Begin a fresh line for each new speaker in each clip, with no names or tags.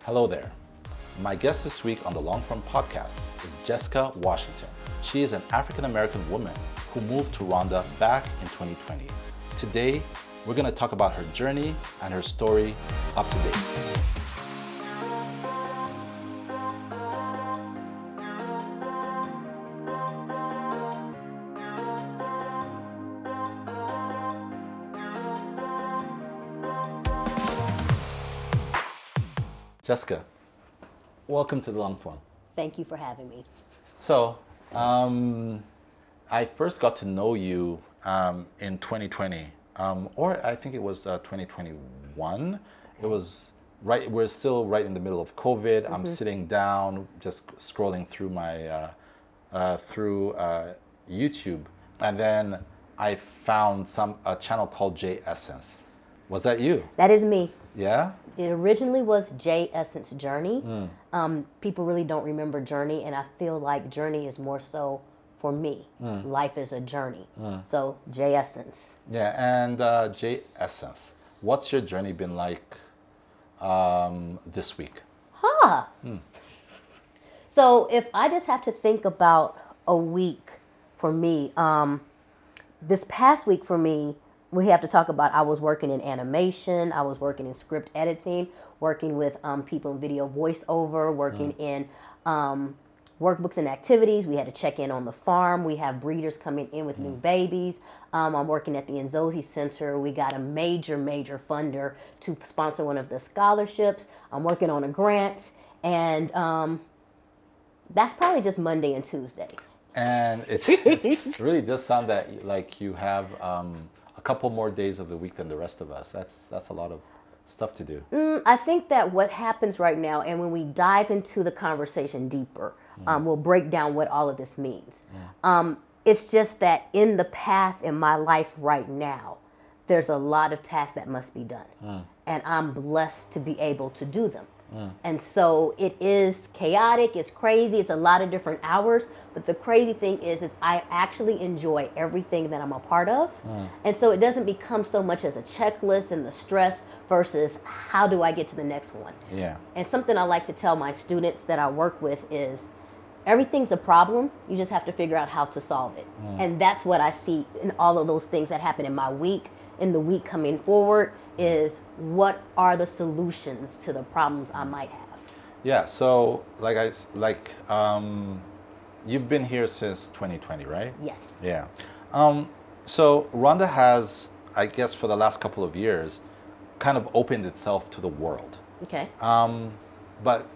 Hello there. My guest this week on the Long Form podcast is Jessica Washington. She is an African-American woman who moved to Rwanda back in 2020. Today, we're going to talk about her journey and her story up to date. Jessica, welcome to the Long Form.
Thank you for having me.
So, I first got to know you in 2020, or I think it was 2021. It was right. We're still right in the middle of COVID. I'm sitting down, just scrolling through my YouTube, and then I found a channel called J Essence. Was that you?
That is me.
Yeah.
It originally was J Essence Journey. People really don't remember Journey, and I feel like Journey is more so for me. Life is a journey. So J Essence.
Yeah, and J Essence. What's your journey been like this week?
So if I just have to think about a week for me, this past week for me, we have to talk about I was working in animation, I was working in script editing, working with people in video voiceover, working in workbooks and activities. We had to check in on the farm. We have breeders coming in with new babies. I'm working at the Inzozi Center. We got a major funder to sponsor one of the scholarships. I'm working on a grant, and that's probably just Monday and Tuesday.
And it really does sound that like you have a couple more days of the week than the rest of us. That's a lot of stuff to do.
I think that what happens right now, and when we dive into the conversation deeper, we'll break down what all of this means. It's just that in the path in my life right now, there's a lot of tasks that must be done. And I'm blessed to be able to do them. And so it is chaotic, it's crazy, it's a lot of different hours, but the crazy thing is I actually enjoy everything that I'm a part of. And so it doesn't become so much as a checklist and the stress versus how do I get to the next one.
Yeah.
And something I like to tell my students that I work with is everything's a problem, you just have to figure out how to solve it. And that's what I see in all of those things that happen in my week, in the week coming forward, is what are the solutions to the problems I might have.
Yeah, so you've been here since 2020, right?
Yes.
Yeah. So Rwanda has, I guess for the last couple of years, kind of opened itself to the world.
Okay.
But,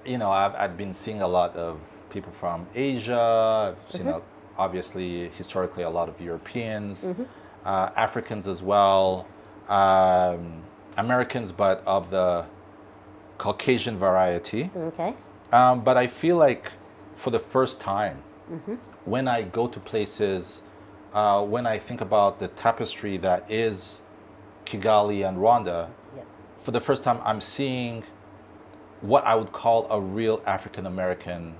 you know, I've been seeing a lot of people from Asia. I've seen, obviously, historically, a lot of Europeans, Africans as well.
Yes.
Americans, but of the Caucasian variety.
Okay.
But I feel like for the first time, when I go to places, when I think about the tapestry that is Kigali and Rwanda, for the first time I'm seeing what I would call a real African American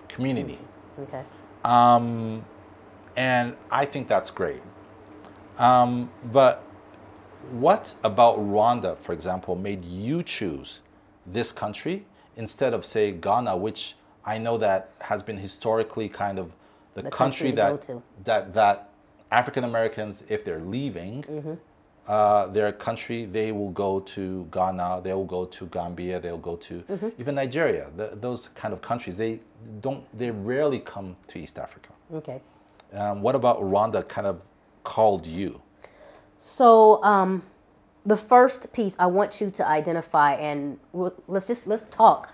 community.
Okay.
And I think that's great. But what about Rwanda, for example, made you choose this country instead of, say, Ghana, which I know that has been historically kind of the country that African Americans, if they're leaving their country, they will go to Ghana, they will go to Gambia, they'll go to even Nigeria. Those kind of countries, they rarely come to East Africa.
Okay.
What about Rwanda kind of called you?
So the first piece I want you to identify, and let's talk.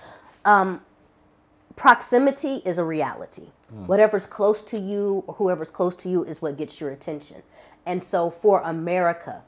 Proximity is a reality. Whatever's close to you or whoever's close to you is what gets your attention. And so for America,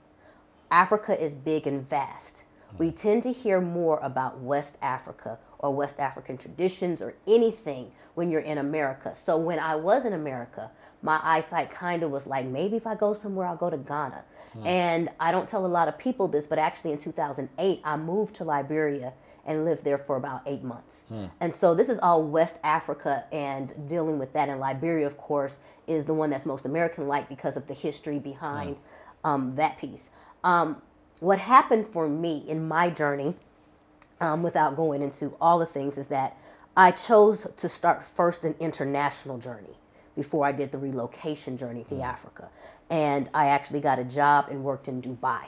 Africa is big and vast. We tend to hear more about West Africa or West African traditions or anything when you're in America. So when I was in America, my eyesight kind of was like, maybe if I go somewhere, I'll go to Ghana. And I don't tell a lot of people this, but actually in 2008, I moved to Liberia and lived there for about 8 months. And so this is all West Africa, and dealing with that. And Liberia, of course, is the one that's most American-like because of the history behind that piece. What happened for me in my journey, without going into all the things, is that I chose to start first an international journey before I did the relocation journey to Africa. And I actually got a job and worked in Dubai.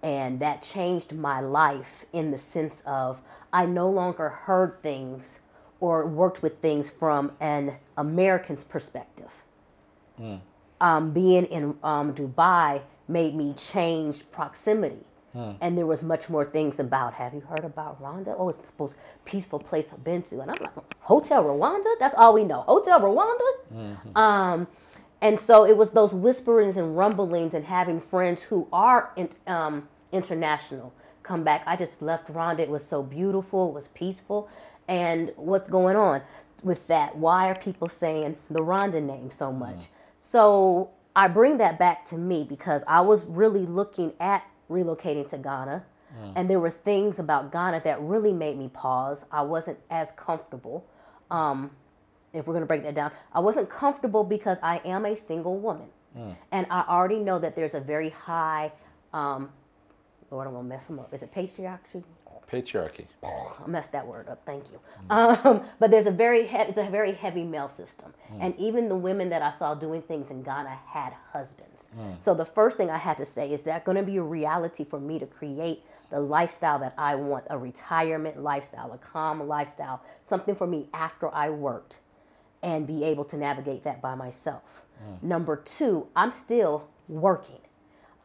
And that changed my life in the sense of I no longer heard things or worked with things from an American's perspective. Being in Dubai made me change proximity. And there was much more things about, have you heard about Rwanda? Oh, it's the most peaceful place I've been to. And I'm like, Hotel Rwanda? That's all we know. Hotel Rwanda? And so it was those whisperings and rumblings and having friends who are international come back. I just left Rwanda. It was so beautiful. It was peaceful. And what's going on with that? Why are people saying the Rwanda name so much? So I bring that back to me because I was really looking at relocating to Ghana. And there were things about Ghana that really made me pause. I wasn't as comfortable. If we're going to break that down, I wasn't comfortable because I am a single woman. And I already know that there's a very high, Lord, I'm going to mess them up. Is it patriarchy?
Patriarchy.
I messed that word up. Thank you. But there's it's a very heavy male system. And even the women that I saw doing things in Ghana had husbands. So the first thing I had to say, is that going to be a reality for me to create the lifestyle that I want, a retirement lifestyle, a calm lifestyle, something for me after I worked, and be able to navigate that by myself. Number two, I'm still working.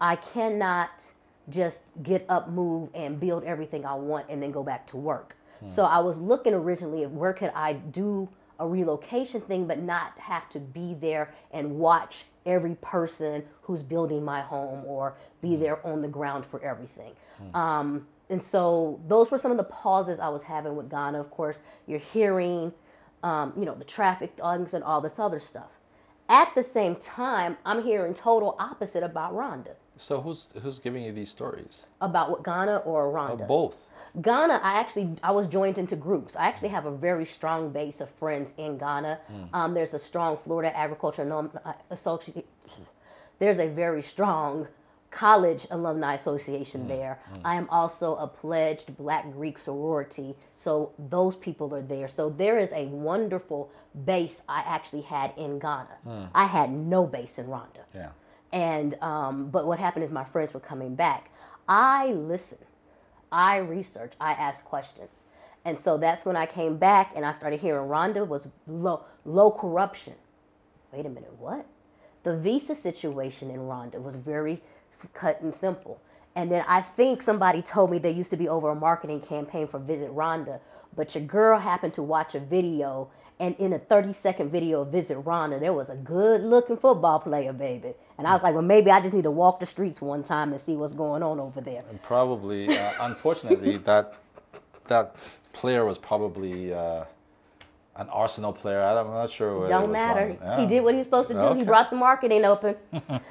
I cannot just get up, move, and build everything I want and then go back to work. So I was looking originally at where could I do a relocation thing but not have to be there and watch every person who's building my home or be there on the ground for everything. And so those were some of the pauses I was having with Ghana. Of course, you're hearing, the traffic things and all this other stuff. At the same time, I'm hearing total opposite about Rwanda.
So who's giving you these stories?
About what, Ghana or Rwanda?
Both.
Ghana, I was joined into groups. I actually have a very strong base of friends in Ghana. There's a strong Florida Agricultural Association. There's a very strong college alumni association there. I am also a pledged Black Greek sorority, so those people are there. So there is a wonderful base I actually had in Ghana. I had no base in Rwanda.
Yeah.
And but what happened is my friends were coming back. I listened, I researched, I asked questions. And so that's when I came back and I started hearing Rwanda was low corruption. Wait a minute, what? The visa situation in Rwanda was very cut and simple. And then I think somebody told me there used to be over a marketing campaign for Visit Rwanda, but your girl happened to watch a video, and in a 30-second video of Visit Rwanda, there was a good-looking football player, baby. And I was like, well, maybe I just need to walk the streets one time and see what's going on over there.
And probably, unfortunately, that player was probably an Arsenal player. I'm not sure.
Don't matter.
Yeah.
He did what he was supposed to do.
Okay.
He brought the marketing open.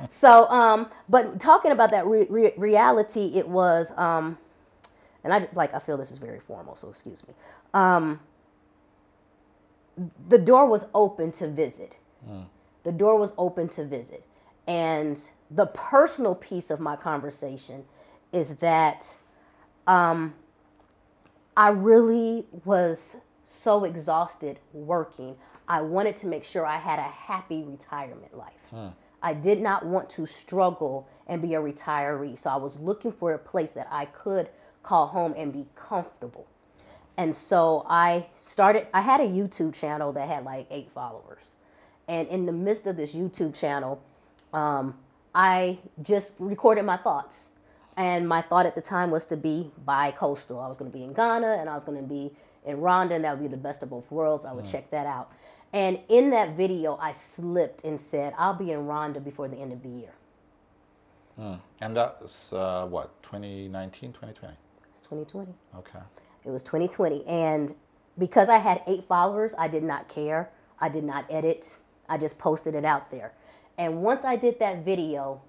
So, but talking about that reality, it was, and I feel this is very formal, so excuse me. The door was open to visit. The door was open to visit. And the personal piece of my conversation is that I really was so exhausted working. I wanted to make sure I had a happy retirement life. I did not want to struggle and be a retiree. So I was looking for a place that I could call home and be comfortable. And so I had a YouTube channel that had like 8 followers. And in the midst of this YouTube channel, I just recorded my thoughts. And my thought at the time was to be bi-coastal. I was going to be in Ghana and I was going to be in Rwanda, and that would be the best of both worlds. I would check that out. And in that video, I slipped and said, I'll be in Rwanda before the end of the year.
And that's what, 2019, 2020?
It's 2020.
Okay.
It was 2020. And because I had 8 followers, I did not care. I did not edit. I just posted it out there. And once I did that video,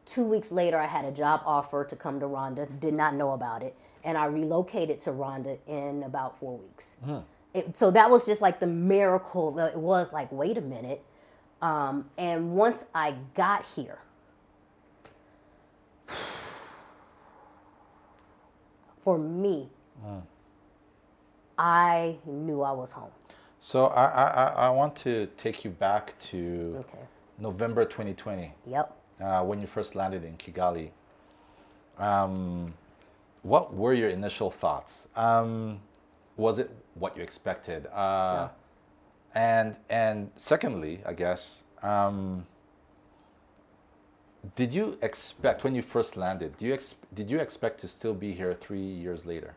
2 weeks later, I had a job offer to come to Rwanda. Did not know about it. And I relocated to Rwanda in about 4 weeks. So that was just like the miracle. It was like, wait a minute. And once I got here, for me, I knew I was home.
So I want to take you back to
Okay.
November 2020,
Yep.
when you first landed in Kigali. What were your initial thoughts? Was it what you expected?
No.
And secondly, I guess, did you expect when you first landed? Did you expect to still be here 3 years later?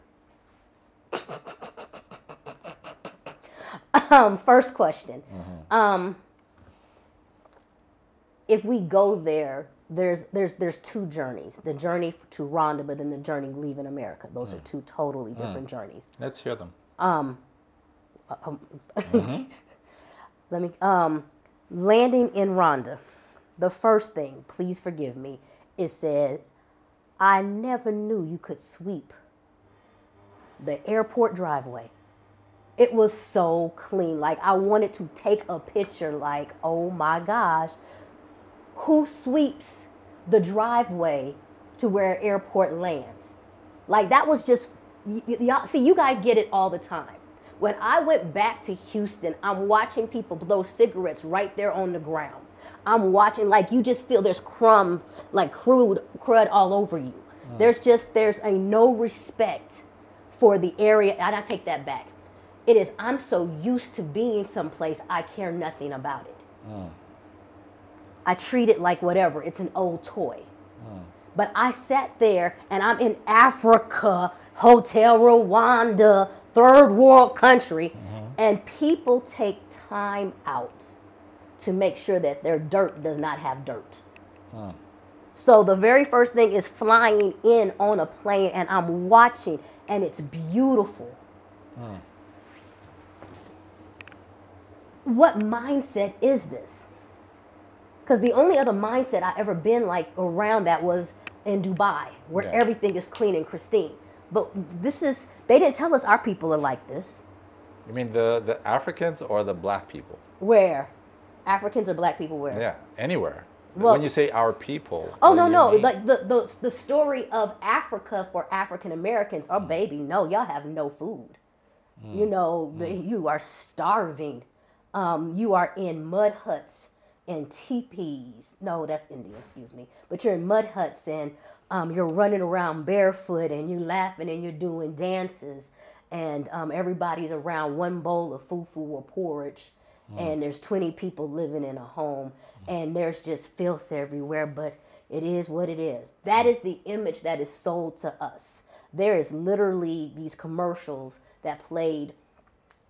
First question. If we go there, there's two journeys. The journey to Rwanda, but then the journey leaving America. Those are two totally different journeys.
Let's hear them.
Let me landing in Rwanda. The first thing, please forgive me, it says, I never knew you could sweep the airport driveway. It was so clean. Like, I wanted to take a picture, like, oh my gosh, who sweeps the driveway to where airport lands? Like, that was just, y'all, see, you guys get it all the time. When I went back to Houston, I'm watching people blow cigarettes right there on the ground. I'm watching, like, you just feel there's crud all over you. There's a no respect for the area. And I take that back. It is, I'm so used to being someplace, I care nothing about it. I treat it like whatever. It's an old toy. But I sat there and I'm in Africa, Hotel Rwanda, third world country, and people take time out to make sure that their dirt does not have dirt. So the very first thing is flying in on a plane and I'm watching and it's beautiful. What mindset is this? Because the only other mindset I ever been like around that was in Dubai, where everything is clean and pristine. But this is, they didn't tell us our people are like this.
You mean the Africans or the black people?
Where? Africans or black people where?
Yeah, anywhere.
Well,
when you say our people.
Oh, no. Like the story of Africa for African Americans, oh, baby, no, y'all have no food. You know, you are starving. You are in mud huts and teepees. No, that's India, excuse me. But you're in mud huts and you're running around barefoot and you're laughing and you're doing dances. And everybody's around one bowl of fufu or porridge. And there's 20 people living in a home. And there's just filth everywhere. But it is what it is. That is the image that is sold to us. There is literally these commercials that played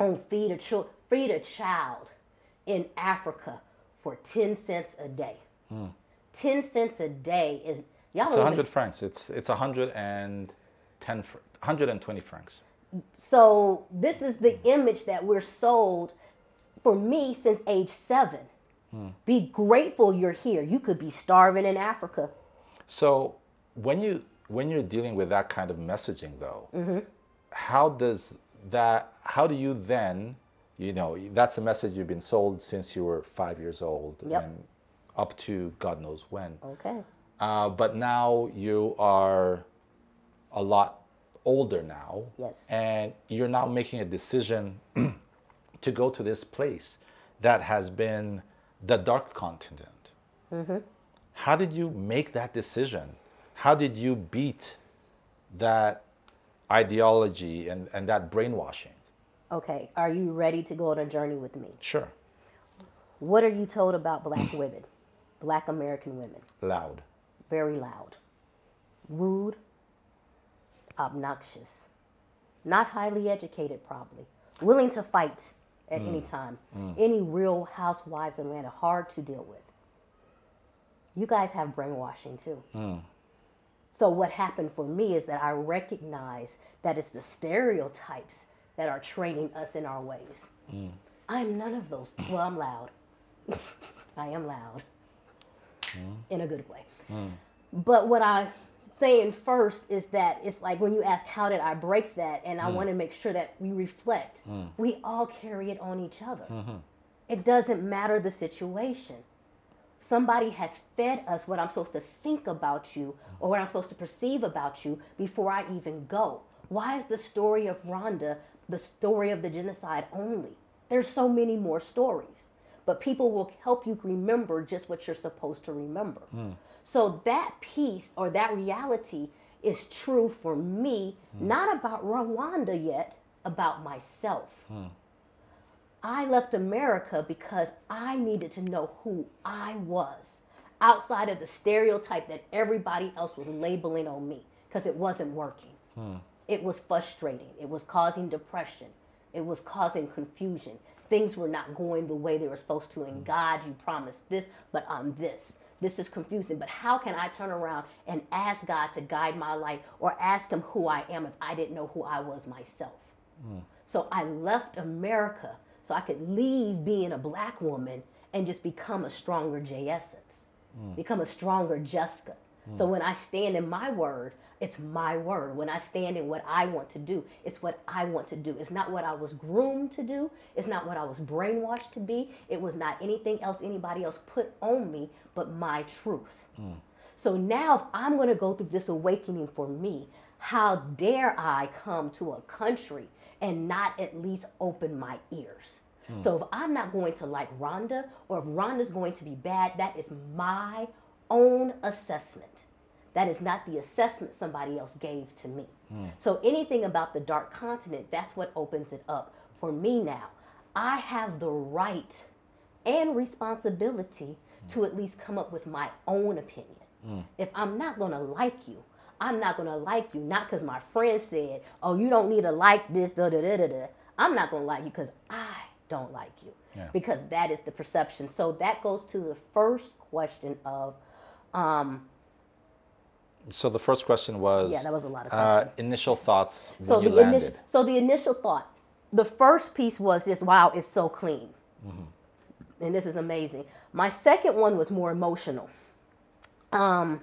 on Feed a Child in Africa for 10 cents a day. 10 cents a day is, y'all
It's 100 francs. It's 120 francs.
So this is the image that we're sold for me since age 7. Be grateful you're here. You could be starving in Africa.
So when you're dealing with that kind of messaging though, how do you then, you know, that's a message you've been sold since you were 5 years old and up to God knows when.
Okay.
But now you are a lot older now.
Yes.
And you're now making a decision to go to this place that has been the dark continent. How did you make that decision? How did you beat that ideology and that brainwashing?
Okay. Are you ready to go on a journey with me?
Sure.
What are you told about black women? Black American women?
Loud.
Very loud. Rude. Obnoxious. Not highly educated, probably. Willing to fight at any time. Any real housewives in Atlanta, hard to deal with. You guys have brainwashing too. So what happened for me is that I recognize that it's the stereotypes that are training us in our ways. I'm none of those. Well, I'm loud. I am loud. In a good way. But what I'm saying first is that it's like when you ask, how did I break that? And I want to make sure that we reflect. We all carry it on each other. It doesn't matter the situation. Somebody has fed us what I'm supposed to think about you or what I'm supposed to perceive about you before I even go. Why is the story of Rwanda the story of the genocide only? There's so many more stories, but people will help you remember just what you're supposed to remember. So that piece or that reality is true for me, not about Rwanda yet, about myself. I left America because I needed to know who I was outside of the stereotype that everybody else was labeling on me, because it wasn't working. It was frustrating. It was causing depression. It was causing confusion. Things were not going the way they were supposed to. And God, you promised this, but I'm this. This is confusing. But how can I turn around and ask God to guide my life or ask him who I am if I didn't know who I was myself? So I left America so I could leave being a black woman and just become a stronger J Essence, become a stronger Jessica. So when I stand in my word, it's my word. When I stand in what I want to do, it's what I want to do. It's not what I was groomed to do. It's not what I was brainwashed to be. It was not anything else anybody else put on me but my truth. So now if I'm going to go through this awakening for me, how dare I come to a country and not at least open my ears? So if I'm not going to like Rwanda, or if Rwanda's going to be bad, that is my own assessment. That is not the assessment somebody else gave to me. So anything about the dark continent, that's what opens it up for me now. I have the right and responsibility to at least come up with my own opinion. If I'm not going to like you, I'm not going to like you, not because my friend said, oh, you don't need to like this, da da da da da. I'm not going to like you because I don't like you. Because that is the perception. So that goes to the first question of,
so the first question was,
yeah, that was a lot of questions.
Initial thoughts when you landed.
So the initial thought, the first piece was just, wow, it's so clean. And this is amazing. My second one was more emotional. Rwanda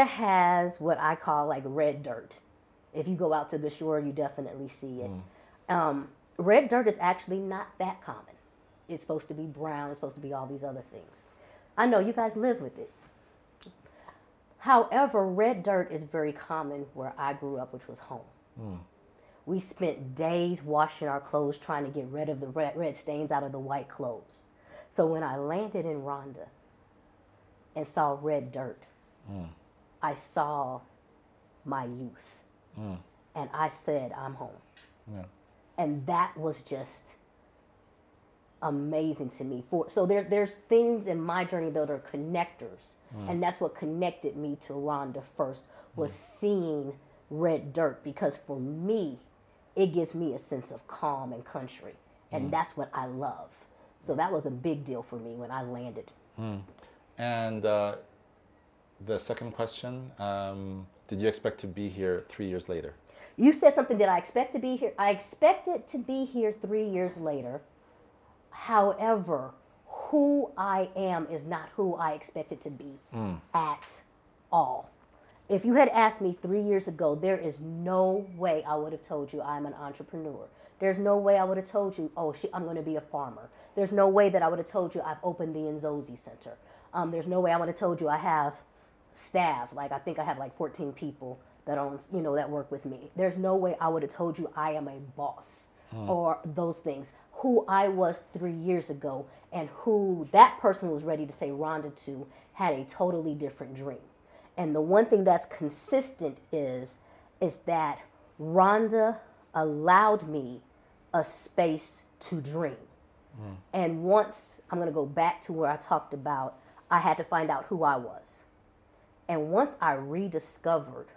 has what I call like red dirt. If you go out to the shore, you definitely see it. Red dirt is actually not that common. It's supposed to be brown. It's supposed to be all these other things. I know you guys live with it. However, red dirt is very common where I grew up, which was home. We spent days washing our clothes trying to get rid of the red stains out of the white clothes. So when I landed in Rwanda and saw red dirt, I saw my youth. And I said, I'm home. And that was just amazing to me. So there's things in my journey that are connectors. And that's what connected me to Rwanda first, was seeing red dirt. Because for me, it gives me a sense of calm and country. And that's what I love. So that was a big deal for me when I landed.
And the second question, did you expect to be here 3 years later?
You said something, did I expect to be here? I expected to be here 3 years later. However, who I am is not who I expected to be at all. If you had asked me 3 years ago, there is no way I would have told you I'm an entrepreneur. There's no way I would have told you, oh, I'm going to be a farmer. There's no way that I would have told you I've opened the Inzozi Center. There's no way I would have told you I have staff. Like, I think I have like 14 people that that work with me. There's no way I would have told you I am a boss or those things. Who I was 3 years ago and who that person was ready to say Rhonda to had a totally different dream. And the one thing that's consistent is that Rhonda allowed me a space to dream. And once, I'm going to go back to where I talked about, I had to find out who I was. And once I rediscovered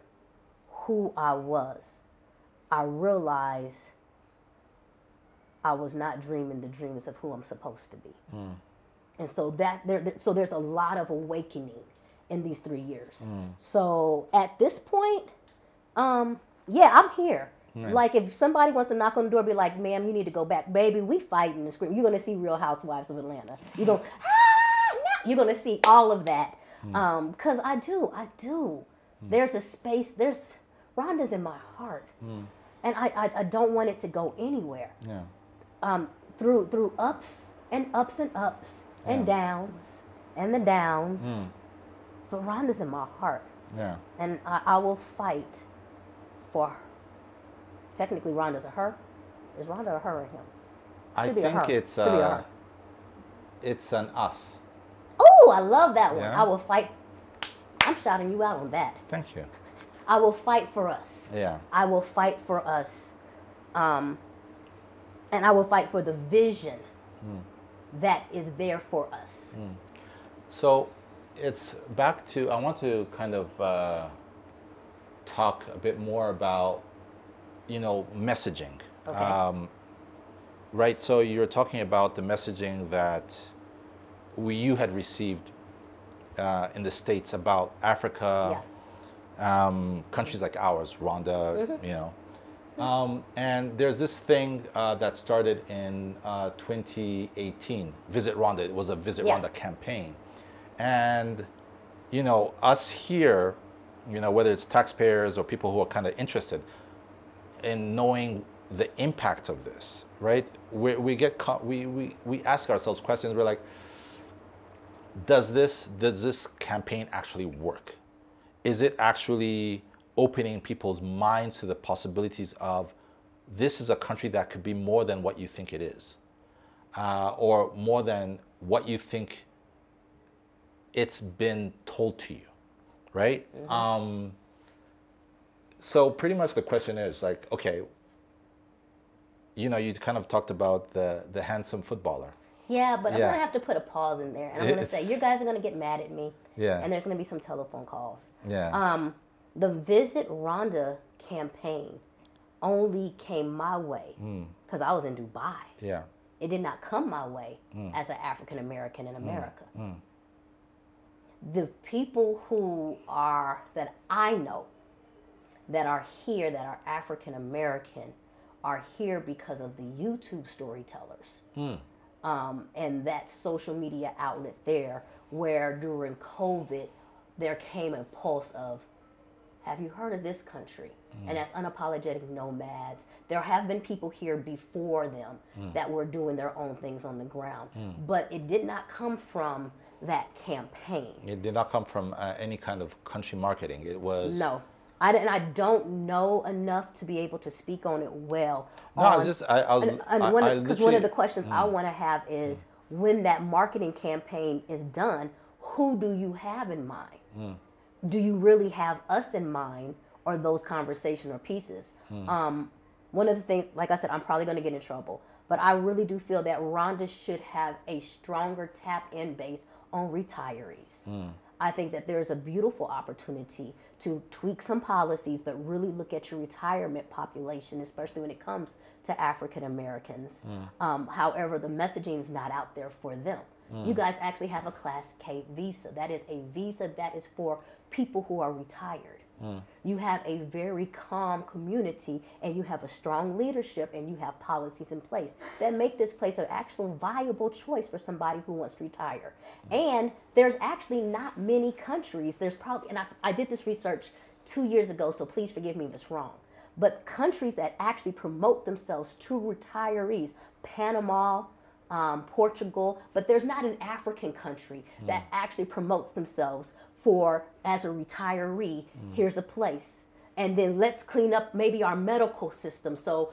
who I was, I realized I was not dreaming the dreams of who I'm supposed to be. And so so there's a lot of awakening in these 3 years. So at this point, yeah, I'm here. Right. Like if somebody wants to knock on the door, be like, ma'am, you need to go back. Baby, we fighting and screaming. You're going to see Real Housewives of Atlanta. You're going, you're going to see all of that. Because I do. There's a space, Rhonda's in my heart. And I don't want it to go anywhere. Through ups and ups and ups and downs and the downs. But Rhonda's in my heart.
Yeah.
And I will fight for, technically Rhonda's a her. Is Rhonda a her or him?
I
Should be a her.
think it's
Should be a her.
it's an us.
Oh, I love that one.
Yeah.
I will fight. I'm shouting you out on that.
Thank you.
I will fight for us.
Yeah.
I will fight for us. And I will fight for the vision that is there for us.
So it's back to, I want to kind of talk a bit more about, messaging.
Okay.
Right, so you're talking about the messaging that you had received in the States about Africa, countries like ours, Rwanda, and there's this thing that started in 2018, Visit Rwanda. It was a Visit Rwanda campaign. And, us here, whether it's taxpayers or people who are kind of interested in knowing the impact of this, right? We ask ourselves questions. We're like, does this campaign actually work? Is it actually opening people's minds to the possibilities of this is a country that could be more than what you think it is, or more than what you think it's been told to you, right? So pretty much the question is like, okay, you kind of talked about the handsome footballer.
Yeah, but I'm going to have to put a pause in there. And I'm going to say, you guys are going to get mad at me.
Yeah.
And there's going to be some telephone calls.
Yeah.
The Visit Rwanda campaign only came my way because I was in Dubai.
Yeah.
It did not come my way as an African American in America. The people that I know that are here, that are African American, are here because of the YouTube storytellers. And that social media outlet there, where during COVID, there came a pulse of, have you heard of this country? And that's unapologetic nomads. There have been people here before them that were doing their own things on the ground. But it did not come from that campaign.
It did not come from any kind of country marketing. It was...
No. I don't know enough to be able to speak on it well.
No,
Because one of the questions I want to have is, when that marketing campaign is done, who do you have in mind? Do you really have us in mind, or those conversational pieces? One of the things, like I said, I'm probably going to get in trouble, but I really do feel that Rwanda should have a stronger tap-in base on retirees. I think that there's a beautiful opportunity to tweak some policies, but really look at your retirement population, especially when it comes to African Americans. However, the messaging is not out there for them. You guys actually have a Class K visa. That is a visa that is for people who are retired. You have a very calm community, and you have a strong leadership, and you have policies in place that make this place an actual viable choice for somebody who wants to retire. And there's actually not many countries, there's probably, and I did this research 2 years ago, so please forgive me if it's wrong, but countries that actually promote themselves to retirees, Panama, Portugal, but there's not an African country that actually promotes themselves for, as a retiree, here's a place. And then let's clean up maybe our medical system so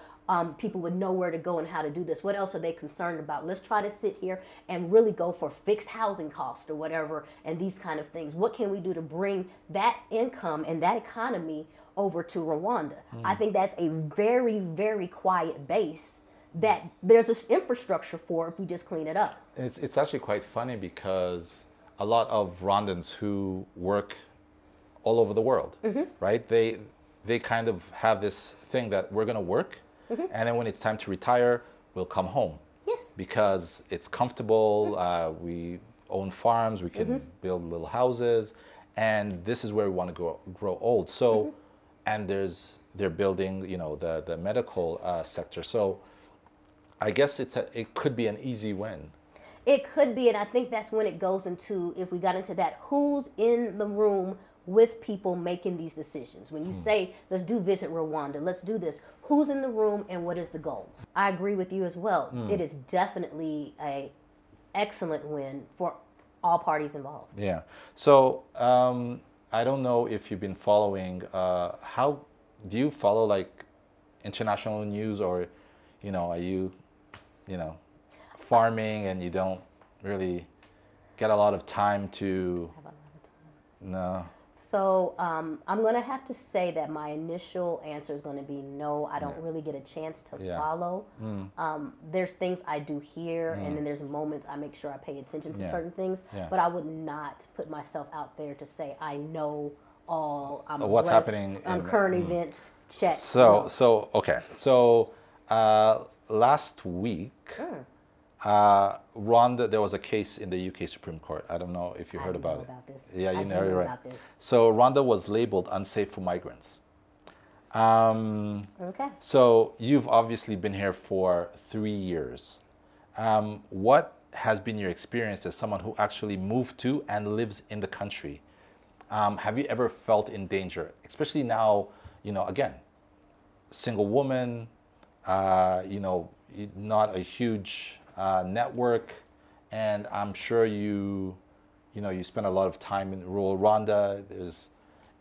people would know where to go and how to do this. What else are they concerned about? Let's try to sit here and really go for fixed housing costs or whatever, and these kind of things. What can we do to bring that income and that economy over to Rwanda? I think that's a very, very quiet base that there's this infrastructure for if we just clean it up.
It's actually quite funny because a lot of Rwandans who work all over the world, right? They kind of have this thing that we're going to work, and then when it's time to retire, we'll come home.
Yes.
Because it's comfortable, we own farms, we can build little houses, and this is where we want to grow old. So, and they're building, the medical sector. So I guess it could be an easy win.
It could be, and I think that's when it goes into, if we got into that, who's in the room with people making these decisions. When you say, let's do Visit Rwanda, let's do this, who's in the room and what is the goals? I agree with you as well. It is definitely a excellent win for all parties involved.
Yeah. So I don't know if you've been following. How do you follow like international news, or are you, farming and you don't really get a lot of time to?
Have a lot of time.
No.
So I'm going to have to say that my initial answer is going to be no. I don't really get a chance to follow. There's things I do hear, and then there's moments I make sure I pay attention to certain things. But I would not put myself out there to say I know all. I'm
what's
blessed,
happening
current events. Check.
So okay. So last week. Rwanda, there was a case in the UK Supreme Court. I don't know if you heard about it.
This.
Yeah, you know, right.
About this.
So Rwanda was labeled unsafe for migrants.
Okay.
So you've obviously been here for 3 years. What has been your experience as someone who actually moved to and lives in the country? Have you ever felt in danger, especially now? Again, single woman. Not a huge network, and I'm sure you spend a lot of time in rural Rwanda.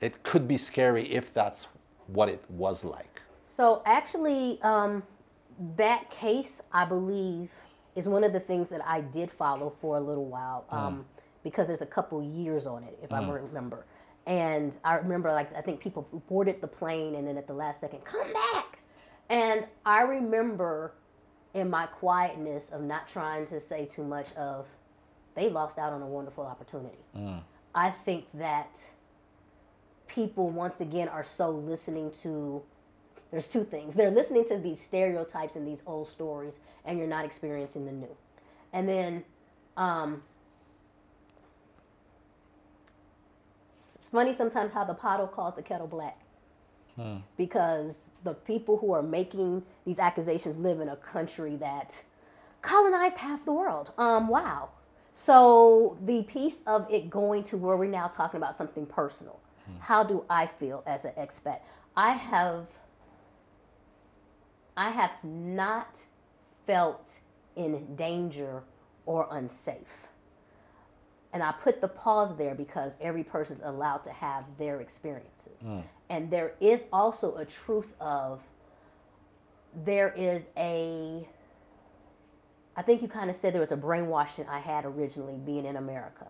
It could be scary if that's what it was like.
So actually, that case, I believe, is one of the things that I did follow for a little while, because there's a couple years on it, if I remember. And I remember, I think people boarded the plane, and then at the last second, come back. And I remember, in my quietness of not trying to say too much, of they lost out on a wonderful opportunity. I think that people, once again, are so listening to, there's two things. They're listening to these stereotypes and these old stories, and you're not experiencing the new. And then it's funny sometimes how the pottle calls the kettle black. Because the people who are making these accusations live in a country that colonized half the world. Wow. So the piece of it going to where we're now talking about something personal. How do I feel as an expat? I have not felt in danger or unsafe. And I put the pause there because every person's allowed to have their experiences. And there is also a truth of, I think you kind of said there was a brainwashing I had originally being in America.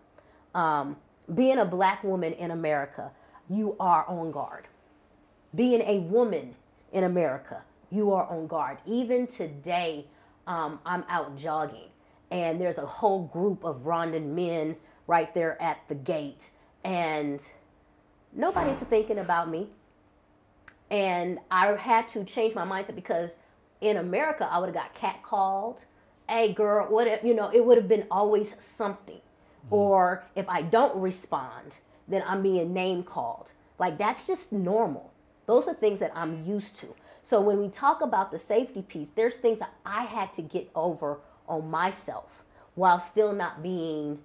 Being a black woman in America, you are on guard. Being a woman in America, you are on guard. Even today, I'm out jogging, and there's a whole group of Rwandan men right there at the gate, and nobody's thinking about me. And I had to change my mindset, because in America, I would have got catcalled. Hey, girl, what? It would have been always something. Or if I don't respond, then I'm being name called. Like, that's just normal. Those are things that I'm used to. So when we talk about the safety piece, there's things that I had to get over on myself while still not being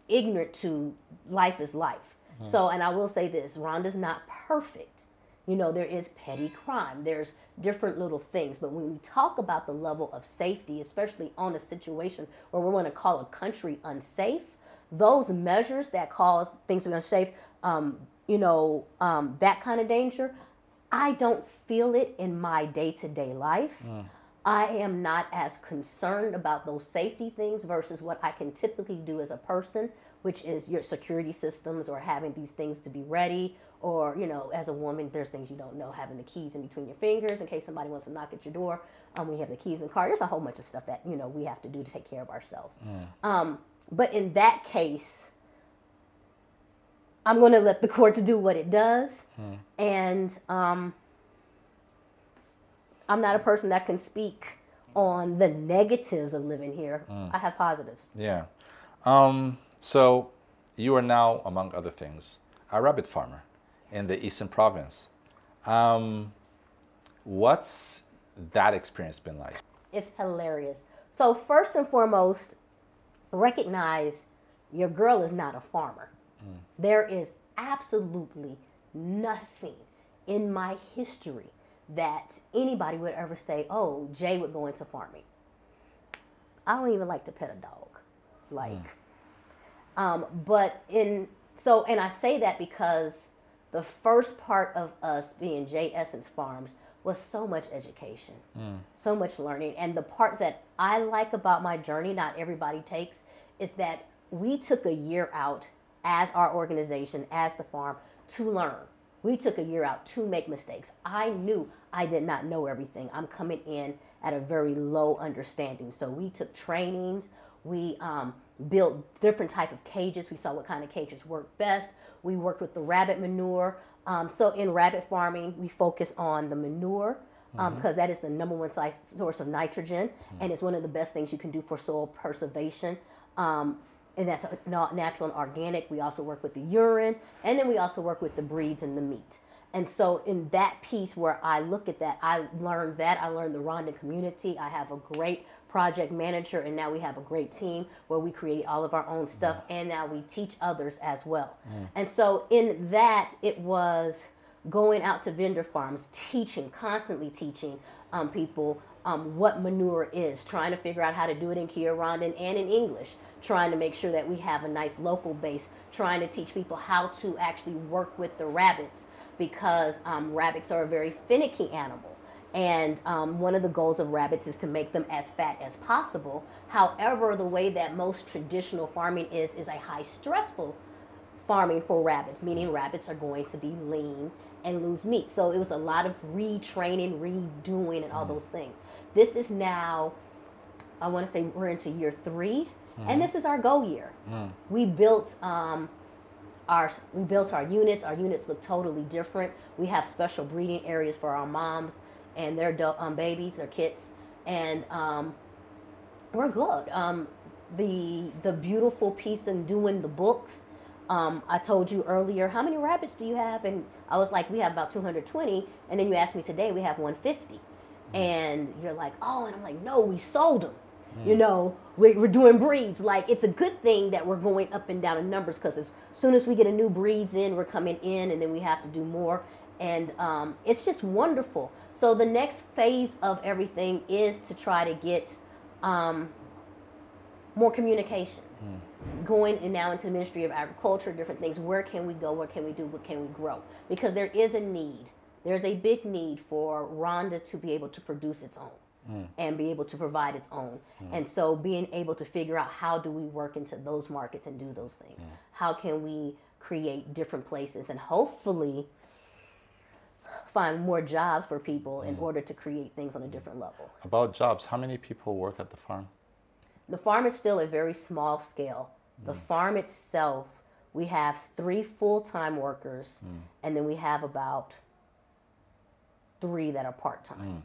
ignorant to life is life. So, and I will say this, Rwanda's not perfect. There is petty crime. There's different little things. But when we talk about the level of safety, especially on a situation where we're going to call a country unsafe, those measures that cause things to be unsafe, that kind of danger, I don't feel it in my day-to-day life. I am not as concerned about those safety things versus what I can typically do as a person, which is your security systems or having these things to be ready. Or, as a woman, there's things you don't know, having the keys in between your fingers in case somebody wants to knock at your door. When you have the keys in the car, there's a whole bunch of stuff that, we have to do to take care of ourselves. But in that case, I'm going to let the courts do what it does. And I'm not a person that can speak on the negatives of living here. I have positives.
Yeah. So you are now, among other things, a rabbit farmer in the Eastern Province. What's that experience been like?
It's hilarious. So first and foremost, recognize your girl is not a farmer. There is absolutely nothing in my history that anybody would ever say, oh, Jay would go into farming. I don't even like to pet a dog. But in So, and I say that because the first part of us being J Essence Farms was so much education, so much learning. And the part that I like about my journey, not everybody takes, is that we took a year out as our organization, as the farm, to learn. We took a year out to make mistakes. I knew I did not know everything. I'm coming in at a very low understanding. So we took trainings. We built different type of cages. We saw what kind of cages worked best. We worked with the rabbit manure. So in rabbit farming, we focus on the manure because that is the number one source of nitrogen, and it's one of the best things you can do for soil preservation. And that's natural and organic. We also work with the urine, and then we also work with the breeds and the meat. And so in that piece where I look at that. I learned the Rwandan community. I have a great project manager, and now we have a great team where we create all of our own stuff, and now we teach others as well. And so in that, it was going out to vendor farms, constantly teaching people what manure is, trying to figure out how to do it in Kinyarwanda and in English, trying to make sure that we have a nice local base, trying to teach people how to actually work with the rabbits, because rabbits are a very finicky animal. And one of the goals of rabbits is to make them as fat as possible. However, the way that most traditional farming is a high stressful farming for rabbits, meaning rabbits are going to be lean and lose meat. So it was a lot of retraining, redoing, and all those things. This is now, I want to say we're into year 3, and this is our go year. We built our units. Our units look totally different. We have special breeding areas for our moms and their babies, their kits, and we're good. The beautiful piece in doing the books. I told you earlier, how many rabbits do you have? And I was like, we have about 220. And then you asked me today, we have 150. And you're like, oh, and I'm like, no, we sold them. You know, we're doing breeds. Like, it's a good thing that we're going up and down in numbers, because as soon as we get a new breeds in, we're coming in, and then we have to do more. And it's just wonderful. So the next phase of everything is to try to get more communication. Going now into the Ministry of Agriculture, different things. Where can we go? What can we do? What can we grow? Because there is a need. There's a big need for Rwanda to be able to produce its own and be able to provide its own. And so being able to figure out, how do we work into those markets and do those things? How can we create different places and hopefully find more jobs for people in order to create things on a different level?
About jobs, how many people work at the farm?
The farm is still a very small scale. The farm itself, we have 3 full-time workers, and then we have about 3 that are part-time.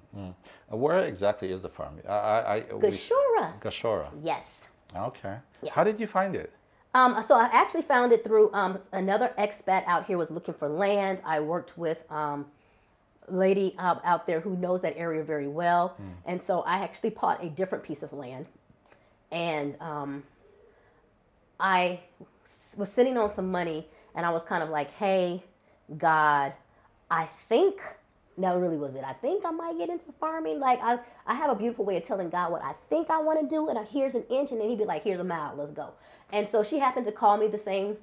Where exactly is the farm?
Gashora.
Gashora.
Yes.
Okay.
Yes.
How did you find it?
So I actually found it through another expat out here was looking for land. I worked with a lady out there who knows that area very well. And so I actually bought a different piece of land. And I was sitting on some money, and I was kind of like, hey, God, I think, that really was it. I think I might get into farming. Like, I have a beautiful way of telling God what I think I want to do, and here's an inch, and then he'd be like, here's a mile, let's go. And so she happened to call me the same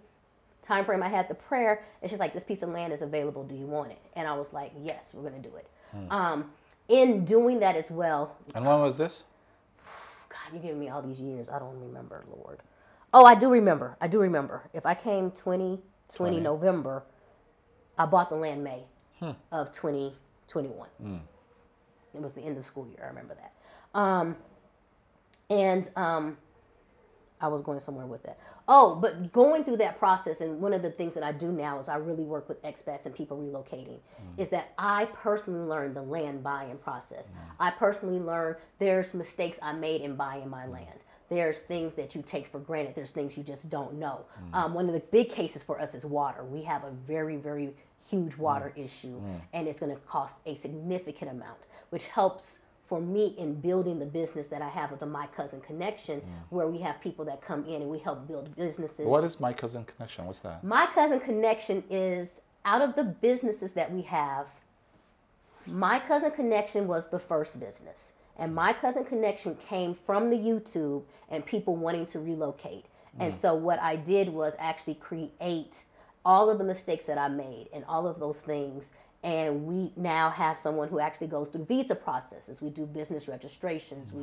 time frame I had the prayer, and she's like, this piece of land is available, do you want it? And I was like, yes, we're going to do it. In doing that as well.
And when was this?
God, you're giving me all these years. I don't remember, Lord. Oh, I do remember. If I came 2020 November, I bought the land May of 2021. It was the end of the school year. I remember that. I was going somewhere with that. Oh, but going through that process, and one of the things that I do now is I really work with expats and people relocating, is that I personally learned the land buying process. I personally learned there's mistakes I made in buying my land. There's things that you take for granted. There's things you just don't know. One of the big cases for us is water. We have a very, very huge water issue, and it's going to cost a significant amount, which helps for me in building the business that I have with the My Cousin Connection, where we have people that come in and we help build businesses.
What is My Cousin Connection? What's that?
My Cousin Connection is, out of the businesses that we have, My Cousin Connection was the first business. And My Cousin Connection came from the YouTube and people wanting to relocate. And so what I did was actually create all of the mistakes that I made and all of those things. And we now have someone who actually goes through visa processes. We do business registrations.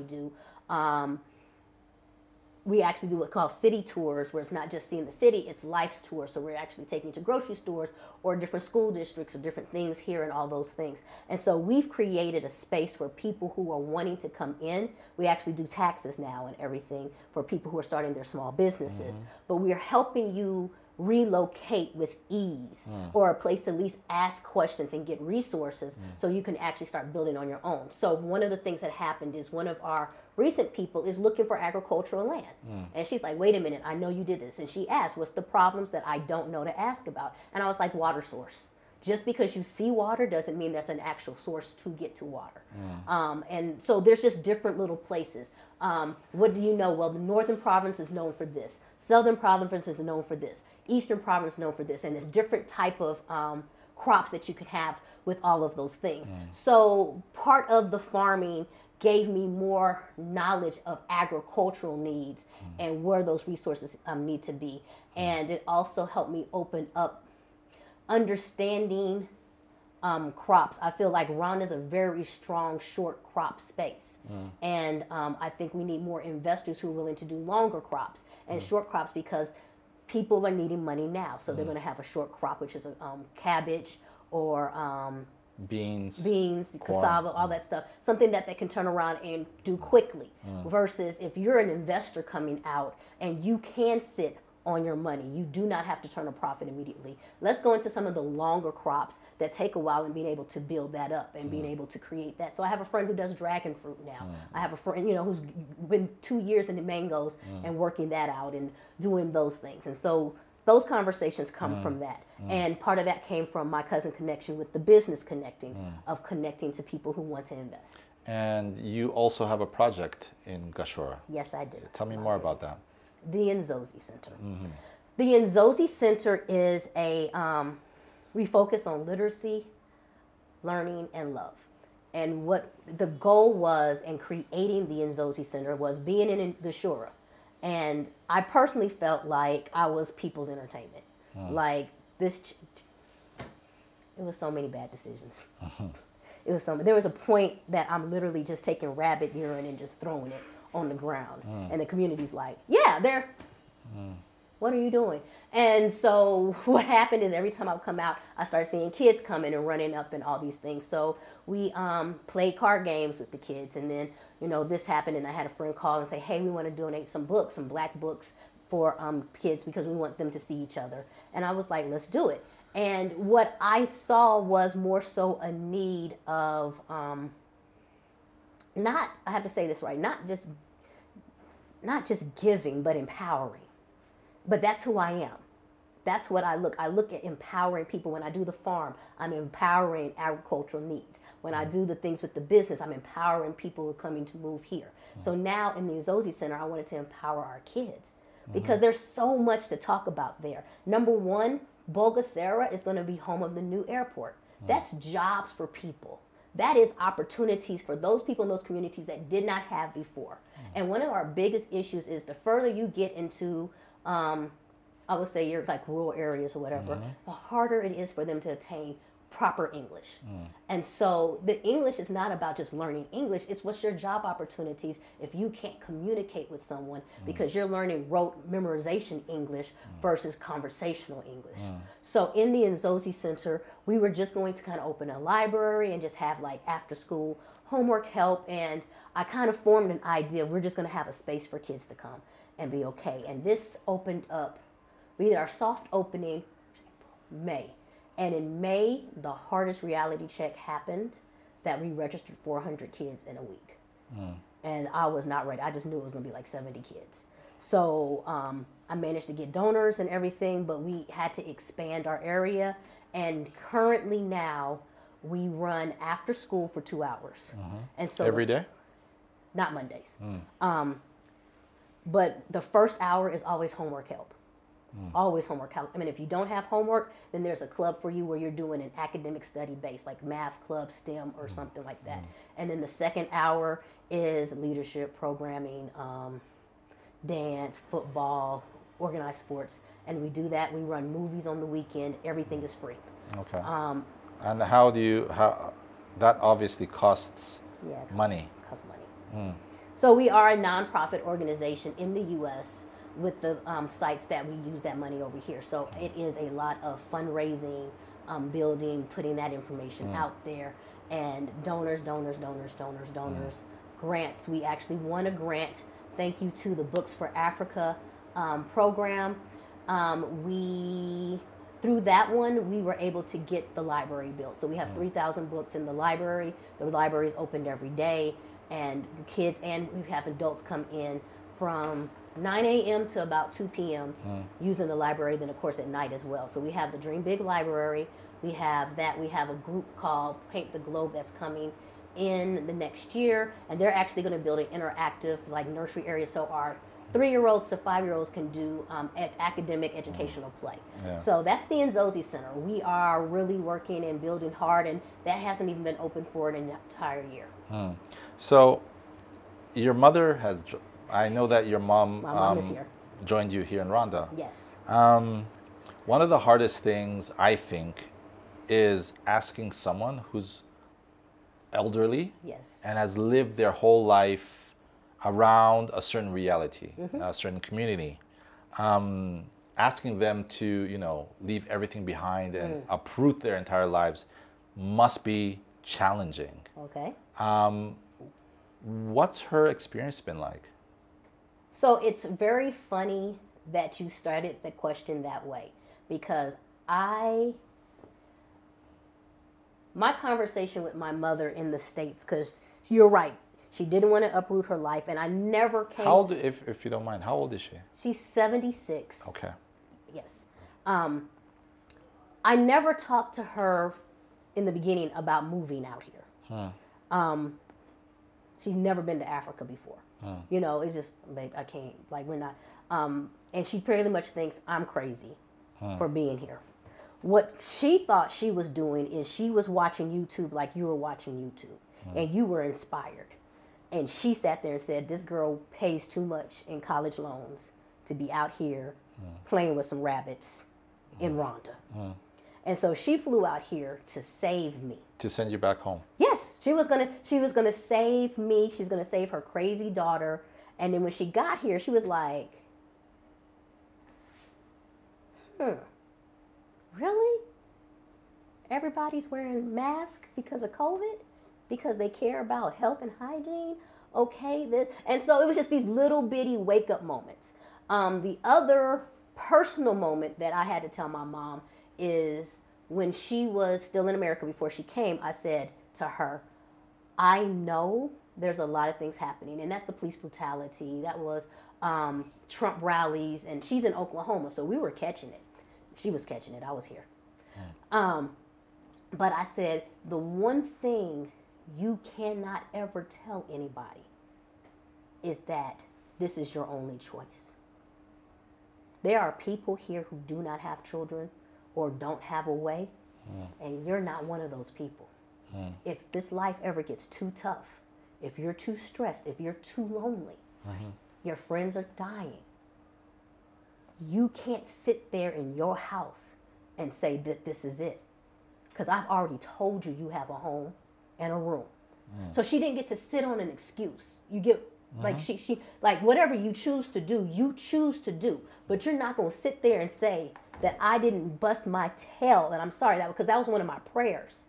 We actually do what's called city tours, where it's not just seeing the city, it's life's tour. So we're actually taking you to grocery stores or different school districts or different things here and all those things. And so we've created a space where people who are wanting to come in, we actually do taxes now and everything for people who are starting their small businesses. But we are helping you relocate with ease, or a place to at least ask questions and get resources so you can actually start building on your own. So one of the things that happened is one of our recent people is looking for agricultural land. And she's like, wait a minute, I know you did this. And she asked, what's the problems that I don't know to ask about? And I was like, water source. Just because you see water doesn't mean that's an actual source to get to water. And so there's just different little places. What do you know? Well, the northern province is known for this. Southern province is known for this. Eastern province is known for this. And there's different type of crops that you can have with all of those things. So part of the farming gave me more knowledge of agricultural needs and where those resources need to be. And it also helped me open up understanding crops. I feel like Rwanda is a very strong short crop space. And I think we need more investors who are willing to do longer crops and short crops, because people are needing money now. So they're going to have a short crop, which is a cabbage or beans, cassava, all that stuff. Something that they can turn around and do quickly. Versus if you're an investor coming out and you can sit on your money, you do not have to turn a profit immediately. Let's go into some of the longer crops that take a while and being able to build that up and being able to create that. So I have a friend who does dragon fruit now. I have a friend, who's been 2 years in the mangoes and working that out and doing those things. And so those conversations come from that. And part of that came from my cousin connection with the business connecting, of connecting to people who want to invest.
And you also have a project in Gashora.
Yes, I do.
Tell me more about that.
The Inzozi Center. The Inzozi Center is we focus on literacy, learning, and love. And what the goal was in creating the Inzozi Center was being in Gashora. And I personally felt like I was people's entertainment. Like this, it was so many bad decisions. There was a point that I'm literally just taking rabbit urine and just throwing it on the ground. And the community's like, yeah, what are you doing? And so what happened is every time I would come out, I started seeing kids coming and running up and all these things. So we played card games with the kids. And then, this happened, and I had a friend call and say, hey, we want to donate some books, some black books for kids, because we want them to see each other. And I was like, let's do it. And what I saw was more so a need of I have to say this right, not just giving, but empowering. But that's who I am. That's what I look. I look at empowering people. When I do the farm, I'm empowering agricultural needs. When I do the things with the business, I'm empowering people who are coming to move here. So now in the Inzozi Center, I wanted to empower our kids, because there's so much to talk about there. Number one, Bulgasera is going to be home of the new airport. That's jobs for people. That is opportunities for those people in those communities that did not have before. And one of our biggest issues is the further you get into, I would say you're like rural areas or whatever, the harder it is for them to attain proper English. And so the English is not about just learning English, it's what's your job opportunities if you can't communicate with someone, because you're learning rote memorization English versus conversational English. So in the Inzozi Center, we were just going to kind of open a library and just have like after school homework help, and I kind of formed an idea of we're just going to have a space for kids to come and be okay. And this opened up, we did our soft opening May. And in May, the hardest reality check happened, that we registered 400 kids in a week. And I was not ready. I just knew it was going to be like 70 kids. So I managed to get donors and everything, but we had to expand our area. And currently now, we run after school for 2 hours. And so
every day?
Not Mondays. But the first hour is always homework help. Always homework help. I mean, if you don't have homework, then there's a club for you where you're doing an academic study base, like math club, STEM, or something like that. And then the second hour is leadership, programming, dance, football, organized sports, and we do that. We run movies on the weekend. Everything is free.
Okay. And how that obviously costs
Yeah,
money.
costs money. So we are a nonprofit organization in the U.S. with the sites that we use that money over here. So it is a lot of fundraising, building, putting that information out there, and donors, grants. We actually won a grant. Thank you to the Books for Africa program. Through that one, we were able to get the library built. So we have 3,000 books in the library. The library is opened every day, and kids and we have adults come in from 9 a.m. to about 2 p.m. Using the library, then of course at night as well. So we have the Dream Big Library. We have that. We have a group called Paint the Globe that's coming in the next year, and they're actually going to build an interactive like nursery area, so our 3-year-olds to 5-year-olds can do academic educational play. Yeah. So that's the Inzozi Center. We are really working and building hard, and that hasn't even been open for an entire year.
So your mother has, I know that your mom,
My mom is here.
Joined you here in Rwanda.
Yes.
One of the hardest things, I think, is asking someone who's elderly and has lived their whole life around a certain reality, a certain community, asking them to, leave everything behind and uproot their entire lives must be challenging.
Okay.
What's her experience been like?
So it's very funny that you started the question that way, because my conversation with my mother in the States, because you're right, she didn't want to uproot her life, and I never came.
How old, if you don't mind, how old is she?
She's 76.
Okay.
Yes. I never talked to her in the beginning about moving out here. She's never been to Africa before. It's just, babe, I can't, we're not. And she pretty much thinks I'm crazy for being here. What she thought she was doing is she was watching YouTube like you were watching YouTube, and you were inspired. And she sat there and said, this girl pays too much in college loans to be out here playing with some rabbits in Rwanda. And so she flew out here to save me.
To send you back home?
Yes, she was gonna save me. She was gonna save her crazy daughter. And then when she got here, she was like, really? Everybody's wearing masks because of COVID? Because they care about health and hygiene? Okay, this. And so it was just these little bitty wake-up moments. The other personal moment that I had to tell my mom is when she was still in America before she came, I said to her, I know there's a lot of things happening, and that's the police brutality. That was Trump rallies, and she's in Oklahoma, so we were catching it. She was catching it. I was here. But I said, the one thing you cannot ever tell anybody is that this is your only choice. There are people here who do not have children or don't have a way, and you're not one of those people. If this life ever gets too tough, if you're too stressed, if you're too lonely, your friends are dying, you can't sit there in your house and say that this is it. Because I've already told you have a home and a room. So she didn't get to sit on an excuse. You get, she whatever you choose to do, you choose to do. But you're not going to sit there and say that I didn't bust my tail, and I'm sorry, because that was one of my prayers,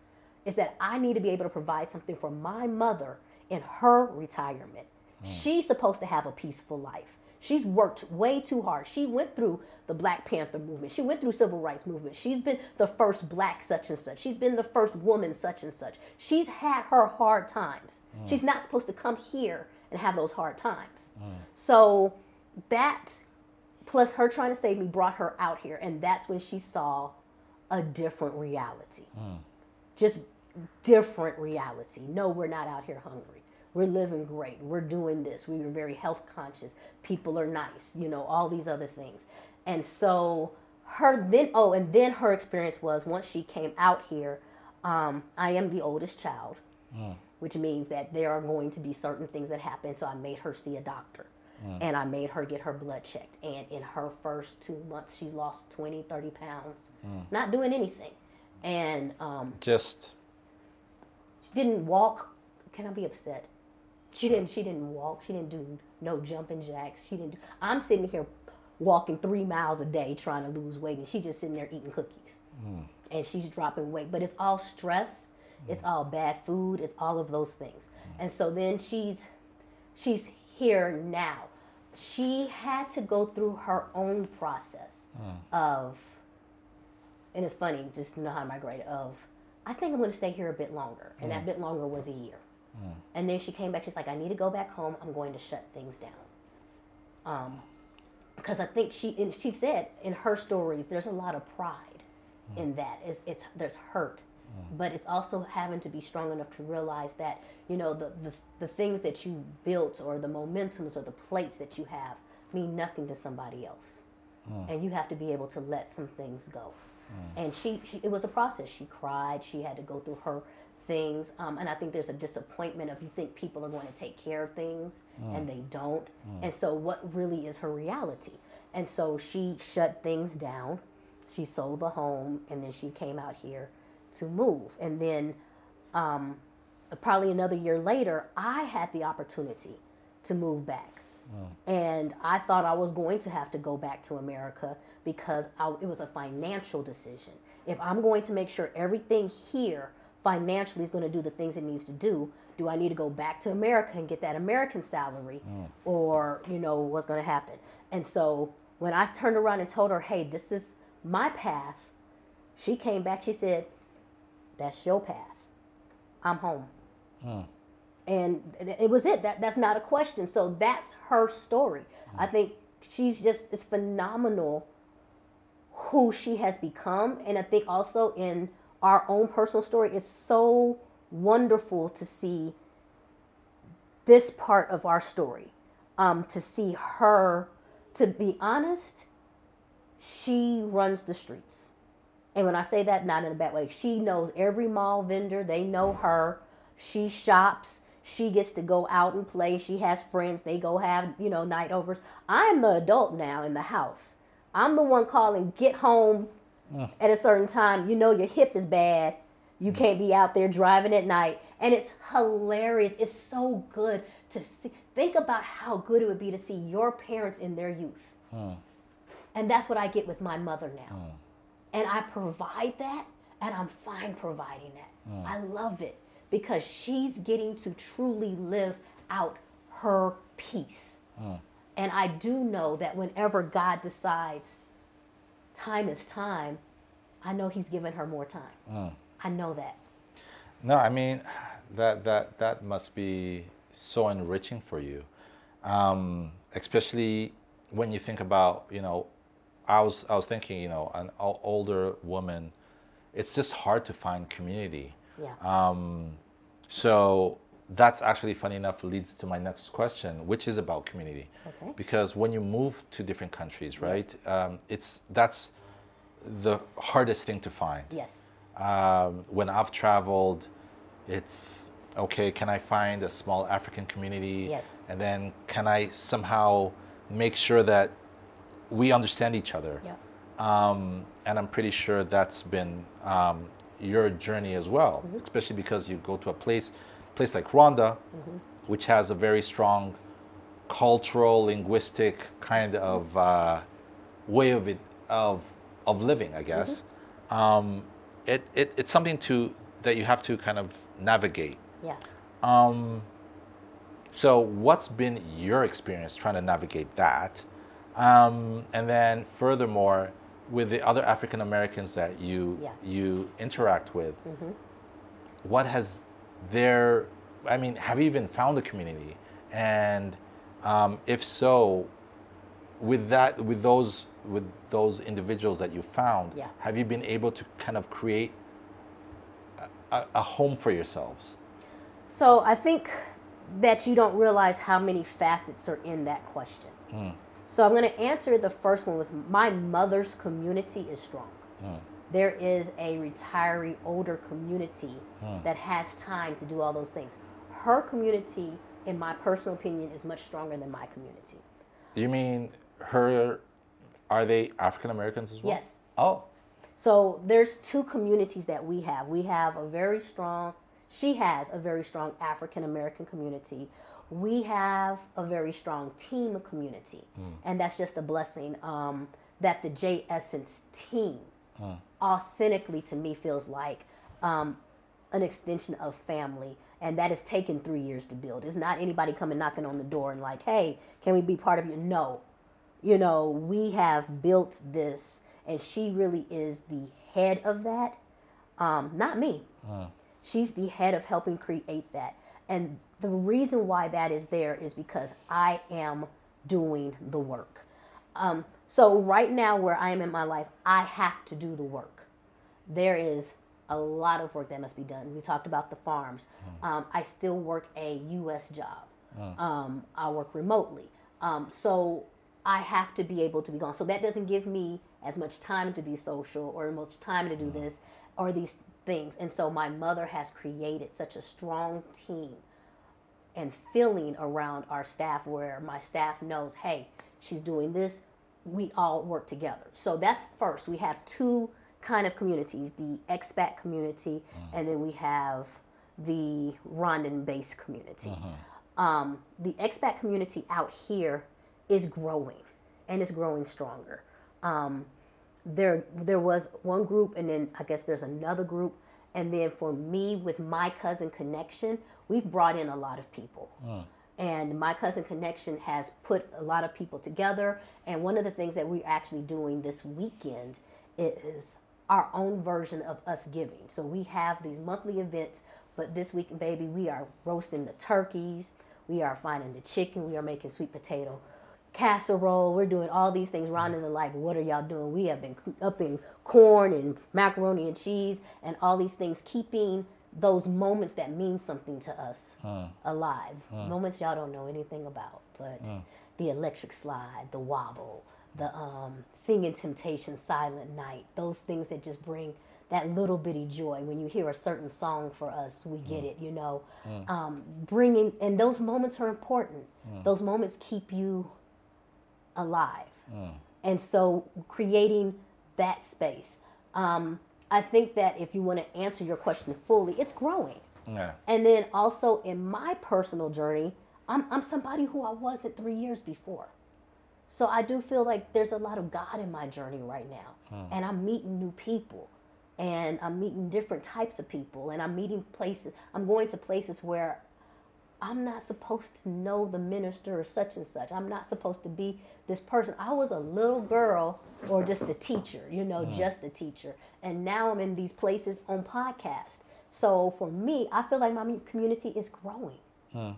is that I need to be able to provide something for my mother in her retirement. She's supposed to have a peaceful life. She's worked way too hard. She went through the Black Panther movement. She went through civil rights movement. She's been the first black such and such. She's been the first woman such and such. She's had her hard times. She's not supposed to come here and have those hard times. So that, plus her trying to save me, brought her out here. And that's when she saw a different reality. Just different reality. No, we're not out here hungry. We're living great. We're doing this. We were very health conscious. People are nice, all these other things. And so then her experience was once she came out here, I am the oldest child, which means that there are going to be certain things that happen. So I made her see a doctor. And I made her get her blood checked. And in her first 2 months, she lost 20, 30 pounds, not doing anything. And
Just
she didn't walk. Can I be upset? She didn't walk. She didn't do no jumping jacks. I'm sitting here walking 3 miles a day trying to lose weight, and she's just sitting there eating cookies. And she's dropping weight. But it's all stress. It's all bad food. It's all of those things. And so then she's here now. She had to go through her own process of, and it's funny, just to know how to migrate, of, I think I'm going to stay here a bit longer. And that bit longer was a year. And then she came back, she's like, I need to go back home. I'm going to shut things down. Because I think she said in her stories, there's a lot of pride in that. There's hurt. But it's also having to be strong enough to realize that, you know, the things that you built or the momentums or the plates that you have mean nothing to somebody else. And you have to be able to let some things go. And it was a process. She cried. She had to go through her things. And I think there's a disappointment of you think people are going to take care of things and they don't. And so what really is her reality? And so she shut things down. She sold the home, and then she came out here to move. And then probably another year later, I had the opportunity to move back. And I thought I was going to have to go back to America because it was a financial decision. If I'm going to make sure everything here financially is going to do the things it needs to do I need to go back to America and get that American salary, or, you know, what's going to happen? And so when I turned around and told her, hey, this is my path, she came back, she said, that's your path. I'm home. And it was it. That's not a question. So that's her story. I think it's phenomenal who she has become. And I think also in our own personal story, it's so wonderful to see this part of our story. To see her, to be honest, she runs the streets. And when I say that, not in a bad way, she knows every mall vendor. They know her. She shops. She gets to go out and play. She has friends. They go have, you know, night overs. I'm the adult now in the house. I'm the one calling, get home at a certain time. You know your hip is bad. You can't be out there driving at night. And it's hilarious. It's so good to see. Think about how good it would be to see your parents in their youth. And that's what I get with my mother now. And I provide that, and I'm fine providing that. I love it because she's getting to truly live out her peace. And I do know that whenever God decides time is time, I know he's given her more time. I know that.
No, I mean, that must be so enriching for you, especially when you think about, you know, I was thinking, you know, an older woman, it's just hard to find community.
Yeah.
So that's actually, funny enough, leads to my next question, which is about community.
Okay.
Because when you move to different countries, right,
Yes.
that's the hardest thing to find.
Yes.
When I've traveled, it's, okay, can I find a small African community?
Yes.
And then can I somehow make sure that we understand each other?
Yeah.
And I'm pretty sure that's been your journey as well, especially because you go to a place like Rwanda, which has a very strong cultural, linguistic kind of way of living, I guess. It's something that you have to kind of navigate.
Yeah.
So what's been your experience trying to navigate that? And then furthermore, with the other African Americans that you interact with, what has have you even found a community? And if so, with those individuals that you found, have you been able to kind of create a home for yourselves?
So I think that you don't realize how many facets are in that question. So I'm going to answer the first one with my mother's community is strong. There is a retiree older community that has time to do all those things. Her community, in my personal opinion, is much stronger than my community.
You mean her? Are they African Americans as well?
Yes.
Oh.
So there's two communities that we have. We have a very strong, she has a very strong African American community. We have a very strong team community. And that's just a blessing that the J Essence team authentically to me feels like an extension of family. And that has taken 3 years to build. It's not anybody coming knocking on the door and like, hey, can we be part of your? No. You know, we have built this, and she really is the head of that. Not me. She's the head of helping create that. And the reason why that is there is because I am doing the work. So right now where I am in my life, I have to do the work. There is a lot of work that must be done. We talked about the farms. I still work a U.S. job. I work remotely. So I have to be able to be gone. So that doesn't give me as much time to be social or much time to do this or these things. And so my mother has created such a strong team and feeling around our staff where my staff knows, hey, she's doing this. We all work together. So that's first. We have two kind of communities, the expat community, and then we have the Rwandan-based community. The expat community out here is growing, and it's growing stronger. There was one group, and then I guess there's another group. And then for me, with my cousin connection, we've brought in a lot of people. And my cousin connection has put a lot of people together. And one of the things that we're actually doing this weekend is our own version of us giving. So we have these monthly events, but this week, baby, we are roasting the turkeys. We are finding the chicken. We are making sweet potato casserole. We're doing all these things. Rhonda's are like, what are y'all doing? We have been up in corn and macaroni and cheese and all these things, keeping those moments that mean something to us alive. Moments y'all don't know anything about, but the electric slide, the wobble, the singing Temptation, Silent Night, those things that just bring that little bitty joy. When you hear a certain song for us, we get it, you know. Bringing, and those moments are important. Those moments keep you alive. And so creating that space. I think that if you want to answer your question fully, it's growing. And then also in my personal journey, I'm somebody who I wasn't 3 years before. So I do feel like there's a lot of God in my journey right now. And I'm meeting new people. And I'm meeting different types of people. And I'm meeting places. I'm going to places where I'm not supposed to know the minister or such and such. I'm not supposed to be this person. I was a little girl or just a teacher, you know, just a teacher. And now I'm in these places on podcast. So for me, I feel like my community is growing.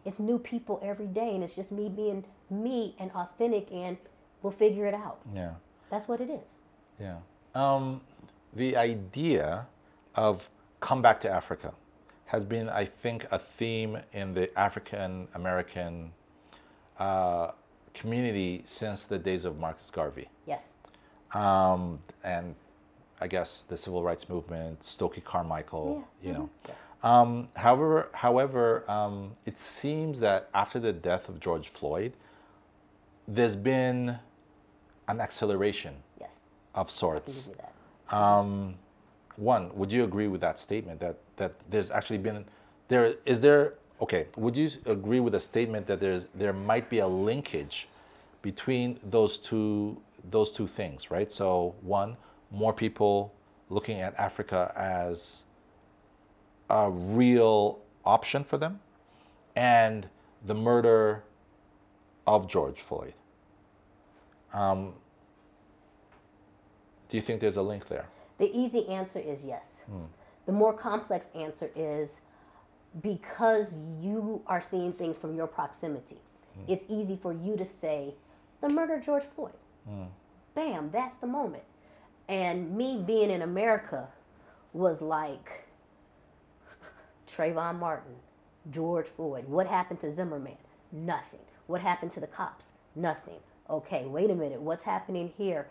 It's new people every day. And it's just me being me and authentic, and we'll figure it out.
Yeah.
That's what it is.
Yeah. The idea of come back to Africa has been, I think, a theme in the African American community since the days of Marcus Garvey.
Yes.
And I guess the civil rights movement, Stokely Carmichael, you know.
Yes.
However, it seems that after the death of George Floyd, there's been an acceleration of sorts.
I can give you that.
One, would you agree with that statement that there's actually been would you agree with the statement that there might be a linkage between those two things, right? So one, more people looking at Africa as a real option for them, and the murder of George Floyd. Do you think there's a link there?
The easy answer is yes. The more complex answer is because you are seeing things from your proximity. It's easy for you to say, the murder of George Floyd. Bam, that's the moment. And me being in America was like, Trayvon Martin, George Floyd. What happened to Zimmerman? Nothing. What happened to the cops? Nothing. Okay, wait a minute. What's happening here?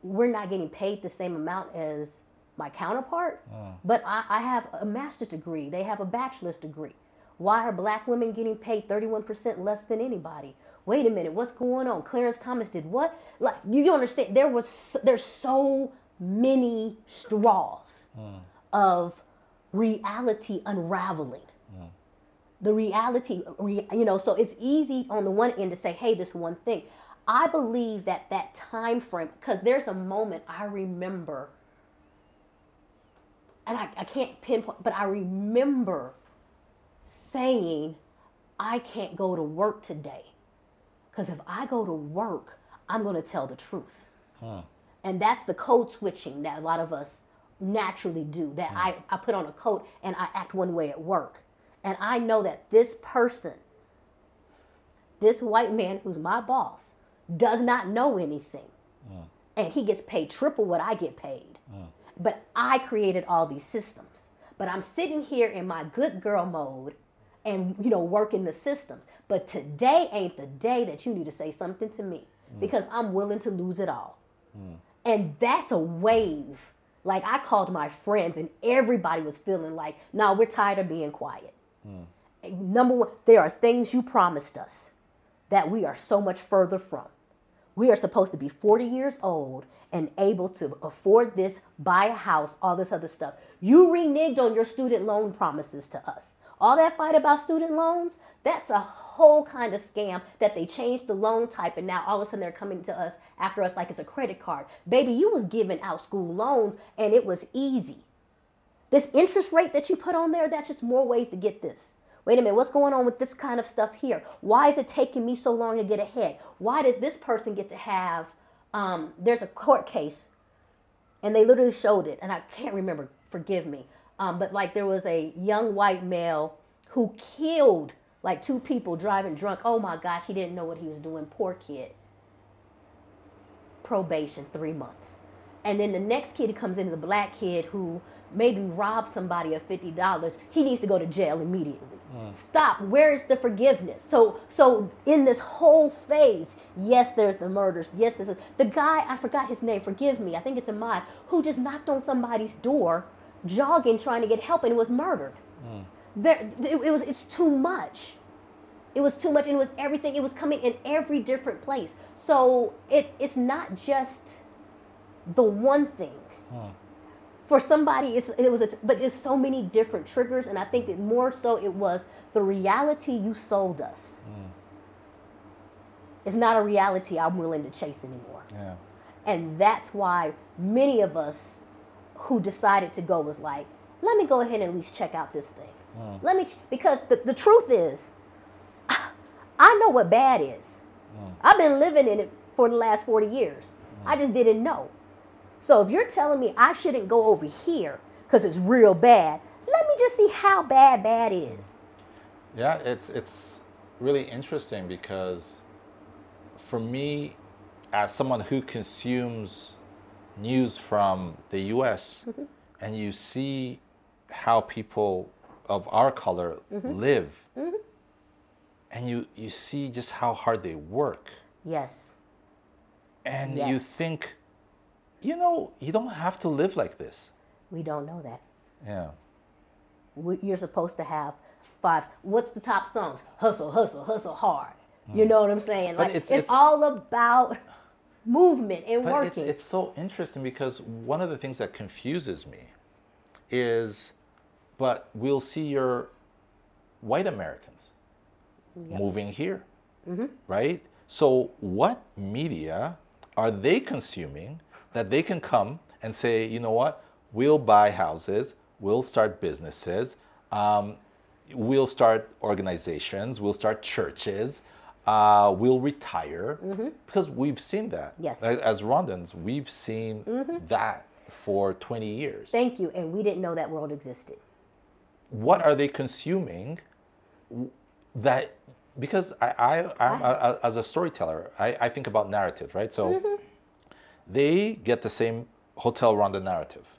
We're not getting paid the same amount as my counterpart, but I have a master's degree. They have a bachelor's degree. Why are black women getting paid 31% less than anybody? Wait a minute, what's going on? Clarence Thomas did what? Like, you understand? There's so many straws of reality unraveling. The reality, so it's easy on the one end to say, hey, this one thing. I believe that time frame, because there's a moment I remember, and I can't pinpoint, but I remember saying, I can't go to work today. Because if I go to work, I'm going to tell the truth. And that's the code switching that a lot of us naturally do. That I put on a coat and I act one way at work. And I know that this person, this white man who's my boss, does not know anything. And he gets paid triple what I get paid. But I created all these systems. But I'm sitting here in my good girl mode and, working the systems. But today ain't the day that you need to say something to me, because I'm willing to lose it all. And that's a wave. Like, I called my friends and everybody was feeling like, no, we're tired of being quiet. Number one, there are things you promised us that we are so much further from. We are supposed to be 40 years old and able to afford this, buy a house, all this other stuff. You reneged on your student loan promises to us. All that fight about student loans, that's a whole kind of scam that they changed the loan type, and now all of a sudden they're coming to us after us like it's a credit card. Baby, you was giving out school loans and it was easy. This interest rate that you put on there, that's just more ways to get this. Wait a minute, what's going on with this kind of stuff here? Why is it taking me so long to get ahead? Why does this person get to have, there's a court case, and they literally showed it, and I can't remember, forgive me, but like there was a young white male who killed like 2 people driving drunk. Oh my gosh, he didn't know what he was doing, poor kid. Probation, 3 months. And then the next kid who comes in is a black kid who maybe robbed somebody of $50. He needs to go to jail immediately. Stop. Where is the forgiveness? So in this whole phase, yes, there's the murders. Yes, there's the guy, I forgot his name, forgive me, I think it's Ahmad, who just knocked on somebody's door, jogging, trying to get help, and was murdered. It's too much. It was too much, and it was everything. It was coming in every different place. So it's not just the one thing. For somebody, but there's so many different triggers, and I think that more so it was the reality you sold us. It's not a reality I'm willing to chase anymore.
Yeah.
And that's why many of us who decided to go was like, let me go ahead and at least check out this thing. Because the truth is, I know what bad is. I've been living in it for the last 40 years. I just didn't know. So if you're telling me I shouldn't go over here because it's real bad, let me just see how bad is.
Yeah, it's really interesting because for me, as someone who consumes news from the U.S., and you see how people of our color live, and you see just how hard they work.
Yes.
And you think, you don't have to live like this.
We don't know that.
Yeah.
You're supposed to have 5. What's the top songs? Hustle, hustle, hustle hard. You know what I'm saying? Like it's all about movement and working.
It's so interesting because one of the things that confuses me is, but we'll see your white Americans moving here, right? So what media are they consuming that they can come and say, you know what, we'll buy houses, we'll start businesses, we'll start organizations, we'll start churches, we'll retire, because we've seen that.
Yes.
As Rwandans, we've seen that for 20 years.
Thank you, and we didn't know that world existed.
What are they consuming that, because I'm as a storyteller, I think about narrative, right? So they get the same Hotel Rwanda narrative,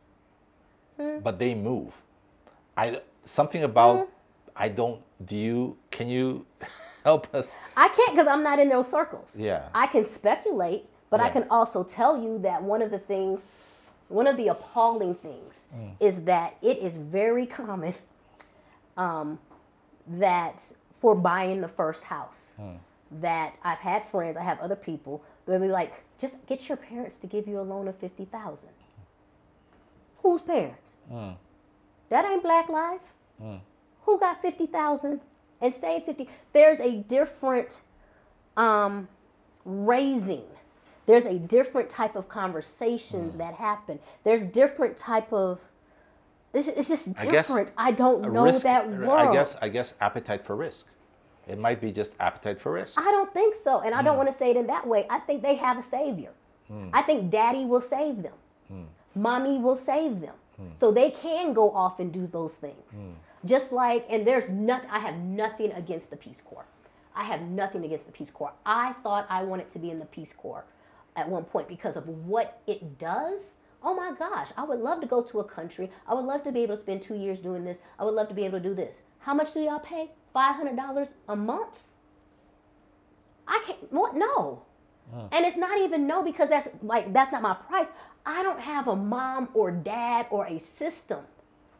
but they move. Something about, can you help us?
I can't, because I'm not in those circles.
Yeah.
I can speculate, but I can also tell you that one of the appalling things is that it is very common that for buying the first house, that I've had friends, I have other people, they'll be like, just get your parents to give you a loan of $50,000. Whose parents? That ain't Black life. Who got $50,000 and saved 50? There's a different raising. There's a different type of conversations that happen. There's different type of. It's just different. I don't know
risk,
that world.
I guess appetite for risk. It might be just appetite for risk.
I don't think so, and I don't want to say it in that way. I think they have a savior. I think daddy will save them. Mommy will save them. So they can go off and do those things. Just like, and there's nothing, I have nothing against the Peace Corps. I have nothing against the Peace Corps. I thought I wanted to be in the Peace Corps at one point because of what it does. Oh my gosh, I would love to go to a country. I would love to be able to spend 2 years doing this. I would love to be able to do this. How much do y'all pay? $500 a month? I can't, what? No. And it's not even no because that's not my price. I don't have a mom or dad or a system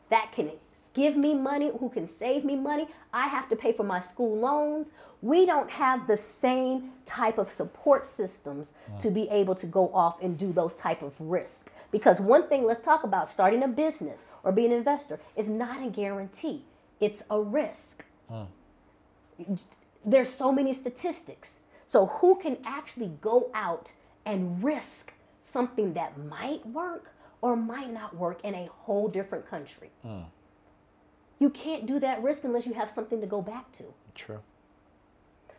that can give me money, who can save me money. I have to pay for my school loans. We don't have the same type of support systems to be able to go off and do those type of risks. Because one thing, let's talk about starting a business or being an investor, is not a guarantee. It's a risk. There's so many statistics. So who can actually go out and risk something that might work or might not work in a whole different country? You can't do that risk unless you have something to go back to.
True.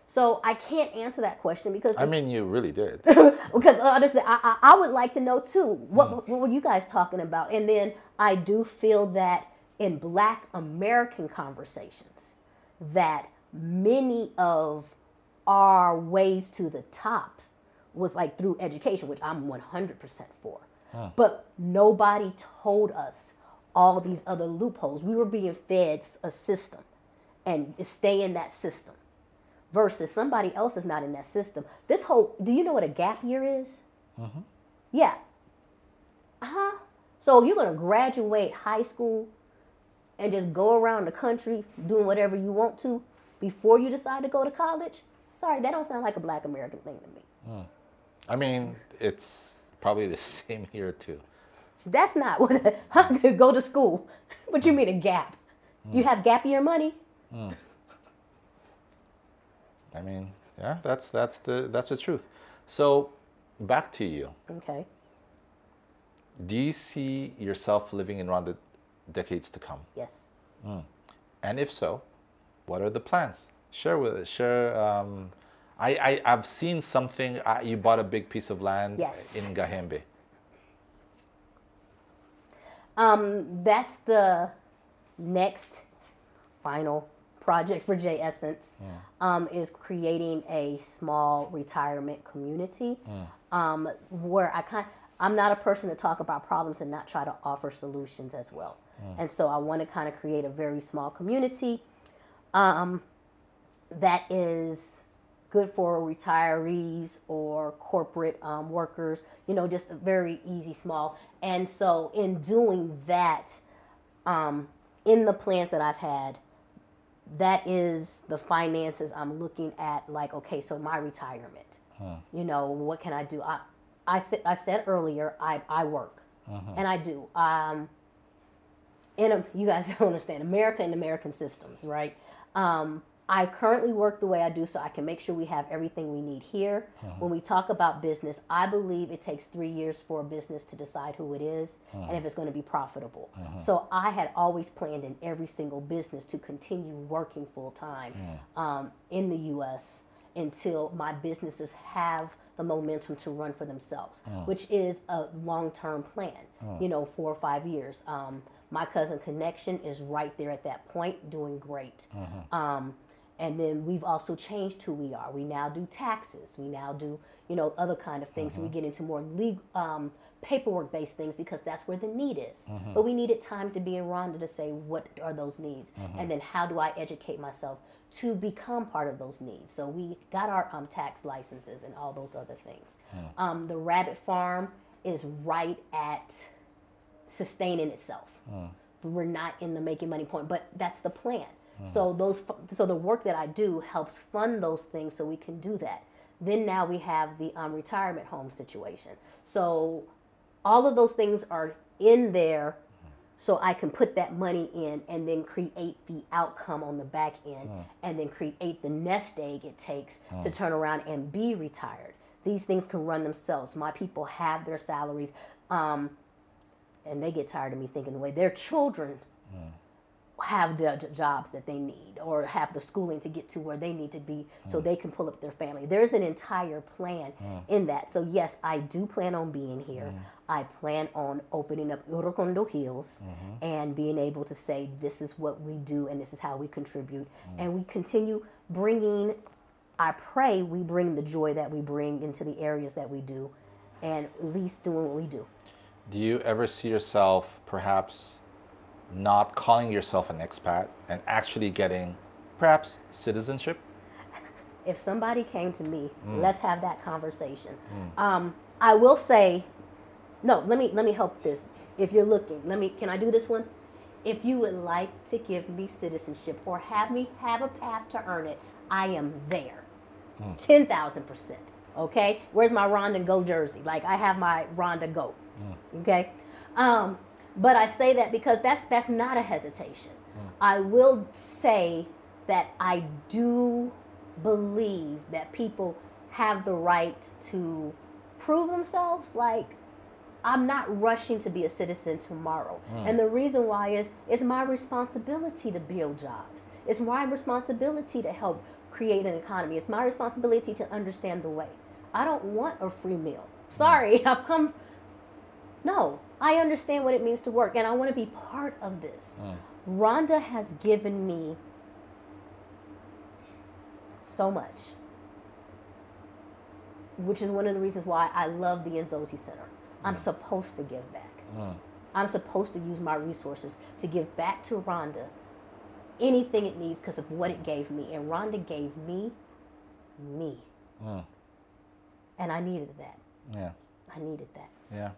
So I can't answer that question because...
I mean, you really did.
Because I would like to know too, what were you guys talking about? And then I do feel that in Black American conversations, that many of our ways to the top was like through education, which I'm 100% for. But nobody told us all these other loopholes. We were being fed a system and stay in that system versus somebody else is not in that system. This whole, do you know what a gap year is? Yeah. So you're going to graduate high school and just go around the country doing whatever you want to before you decide to go to college? Sorry, that don't sound like a Black American thing to me.
I mean, it's probably the same here too.
That's not what I could go to school. What you mean a gap? You have gap year money?
I mean, yeah, that's the truth. So, back to you.
Okay.
Do you see yourself living in Rwanda decades to come?
Yes.
And if so, what are the plans? I've seen something. You bought a big piece of land in Gahembe.
That's the next final project for J Essence, is creating a small retirement community, where I'm not a person to talk about problems and not try to offer solutions as well. And so I want to kind of create a very small community that is good for retirees or corporate workers, just a very easy, small. And so in doing that, in the plans that I've had, that is the finances I'm looking at, like, okay, so my retirement, what can I do? I said earlier, I work, and I do. You guys don't understand, America and American systems, right? I currently work the way I do so I can make sure we have everything we need here. When we talk about business, I believe it takes 3 years for a business to decide who it is and if it's going to be profitable. So I had always planned in every single business to continue working full time in the U.S. until my businesses have the momentum to run for themselves, which is a long-term plan, 4 or 5 years. My cousin Connection is right there at that point, doing great. And then we've also changed who we are. We now do taxes. We now do, other kind of things. So we get into more legal, paperwork-based things because that's where the need is. But we needed time to be in Rwanda to say, what are those needs? And then how do I educate myself to become part of those needs? So we got our tax licenses and all those other things. The rabbit farm is right at sustaining itself. We're not in the making money point, but that's the plan. So the work that I do helps fund those things so we can do that. Then now we have the retirement home situation. So all of those things are in there so I can put that money in and then create the outcome on the back end and then create the nest egg it takes to turn around and be retired. These things can run themselves. My people have their salaries, and they get tired of me thinking the way their children have the jobs that they need or have the schooling to get to where they need to be so they can pull up their family. There's an entire plan in that. So yes, I do plan on being here. I plan on opening up Urukondo Hills and being able to say this is what we do and this is how we contribute. And we continue bringing, I pray we bring the joy that we bring into the areas that we do and at least doing what we do.
Do you ever see yourself perhaps not calling yourself an expat and actually getting perhaps citizenship?
If somebody came to me, let's have that conversation. I will say, no, let me help this. If you're looking, can I do this one? If you would like to give me citizenship or have me have a path to earn it, I am there. 10,000%. Okay? Where's my Rwanda Go jersey? Like I have my Rwanda Go. Okay? But I say that because that's not a hesitation. I will say that I do believe that people have the right to prove themselves. Like, I'm not rushing to be a citizen tomorrow. And the reason why is it's my responsibility to build jobs. It's my responsibility to help create an economy. It's my responsibility to understand the way. I don't want a free meal. Sorry, I've come... No, I understand what it means to work, and I want to be part of this. Rwanda has given me so much, which is one of the reasons why I love the Inzozi Center. I'm supposed to give back. I'm supposed to use my resources to give back to Rwanda anything it needs because of what it gave me. And Rwanda gave me. And I needed that.
Yeah.
I needed that.
Yeah.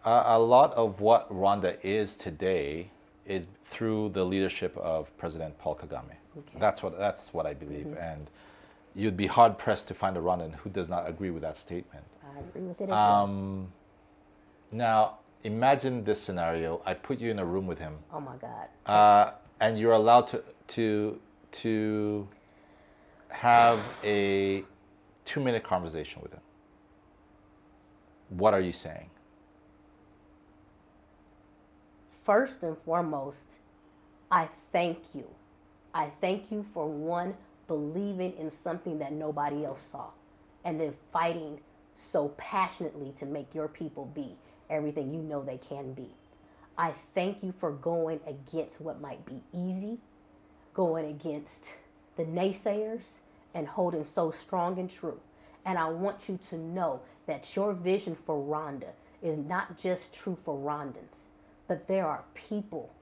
A lot of what Rwanda is today is through the leadership of President Paul Kagame.
Okay.
That's what I believe, and you'd be hard pressed to find a Rwandan who does not agree with that statement.
I agree with it as well.
Now, imagine this scenario: I put you in a room with him.
Oh my God!
And you're allowed to have a 2-minute conversation with him. What are you saying?
First and foremost, I thank you. I thank you for one, believing in something that nobody else saw, and then fighting so passionately to make your people be everything you know they can be. I thank you for going against what might be easy, going against the naysayers, and holding so strong and true. And I want you to know that your vision for Rwanda is not just true for Rwandans, but there are people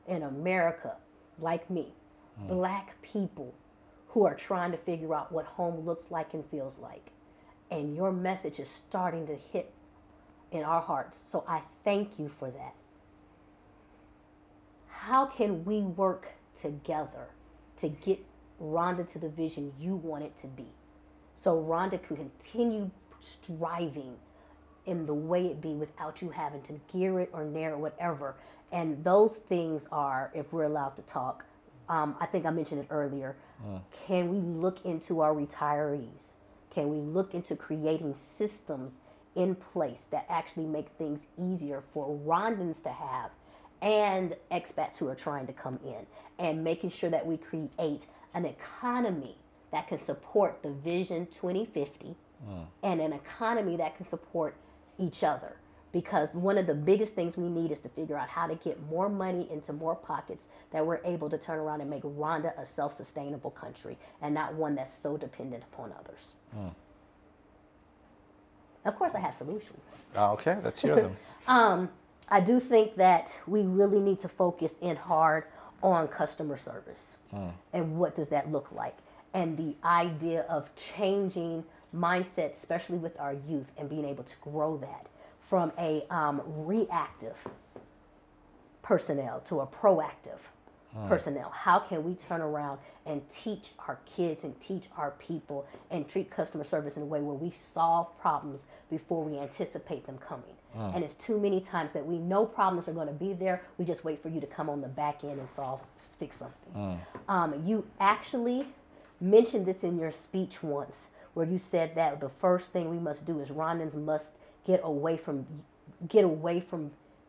in America like me, black people, who are trying to figure out what home looks like and feels like. And your message is starting to hit in our hearts. So I thank you for that. How can we work together to get Rwanda to the vision you want it to be? So Rwanda can continue striving in the way it be without you having to gear it or narrow whatever. And those things are, if we're allowed to talk, I think I mentioned it earlier, can we look into our retirees? Can we look into creating systems in place that actually make things easier for Rwandans to have and expats who are trying to come in, and making sure that we create an economy that can support the Vision 2050 and an economy that can support each other. Because one of the biggest things we need is to figure out how to get more money into more pockets that we're able to turn around and make Rwanda a self-sustainable country and not one that's so dependent upon others. Of course, I have solutions.
Okay, let's hear them.
I do think that we really need to focus in hard on customer service. And what does that look like? And the idea of changing mindsets, especially with our youth, and being able to grow that from a reactive personnel to a proactive personnel? How can we turn around and teach our kids and teach our people and treat customer service in a way where we solve problems before we anticipate them coming? And it's too many times that we know problems are going to be there. We just wait for you to come on the back end and fix something. You actually mentioned this in your speech once, where you said that the first thing we must do is Rwandans must get away from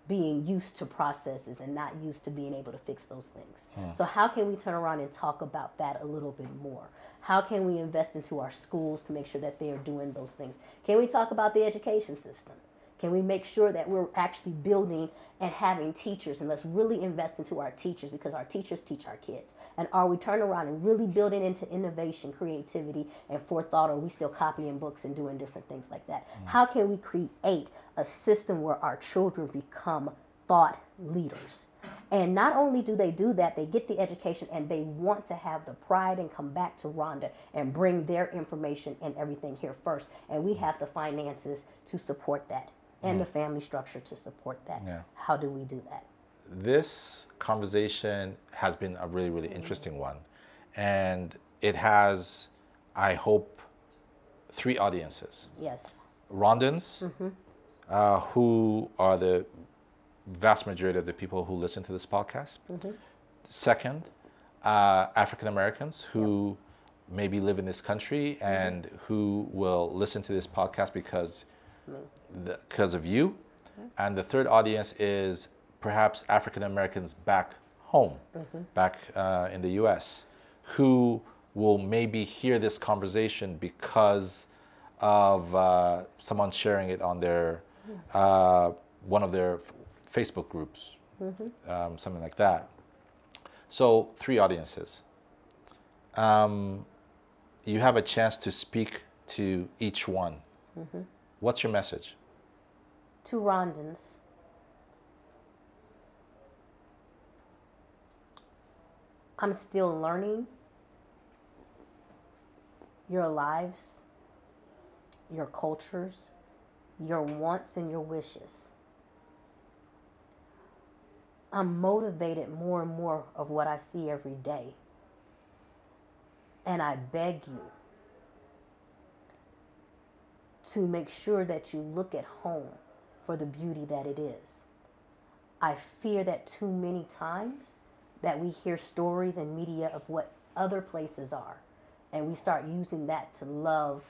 being used to processes and not used to being able to fix those things. So how can we turn around and talk about that a little bit more? How can we invest into our schools to make sure that they are doing those things? Can we talk about the education system? Can we make sure that we're actually building and having teachers, and let's really invest into our teachers, because our teachers teach our kids? And are we turning around and really building into innovation, creativity, and forethought, or are we still copying books and doing different things like that? How can we create a system where our children become thought leaders? And not only do they do that, they get the education and they want to have the pride and come back to Rwanda and bring their information and everything here first. And we have the finances to support that and the family structure to support that. How do we do that?
This conversation has been a really, really interesting one. And it has, I hope, 3 audiences.
Yes.
Rwandans, who are the vast majority of the people who listen to this podcast. Second, African Americans who maybe live in this country and who will listen to this podcast because of you. And the third audience is perhaps African Americans back home, back in the US, who will maybe hear this conversation because of someone sharing it on their one of their Facebook groups, something like that. So 3 audiences. You have a chance to speak to each one. What's your message?
To Rwandans, I'm still learning your lives, your cultures, your wants and your wishes. I'm motivated more and more of what I see every day. And I beg you to make sure that you look at home for the beauty that it is. I fear that too many times that we hear stories in media of what other places are, and we start using that to love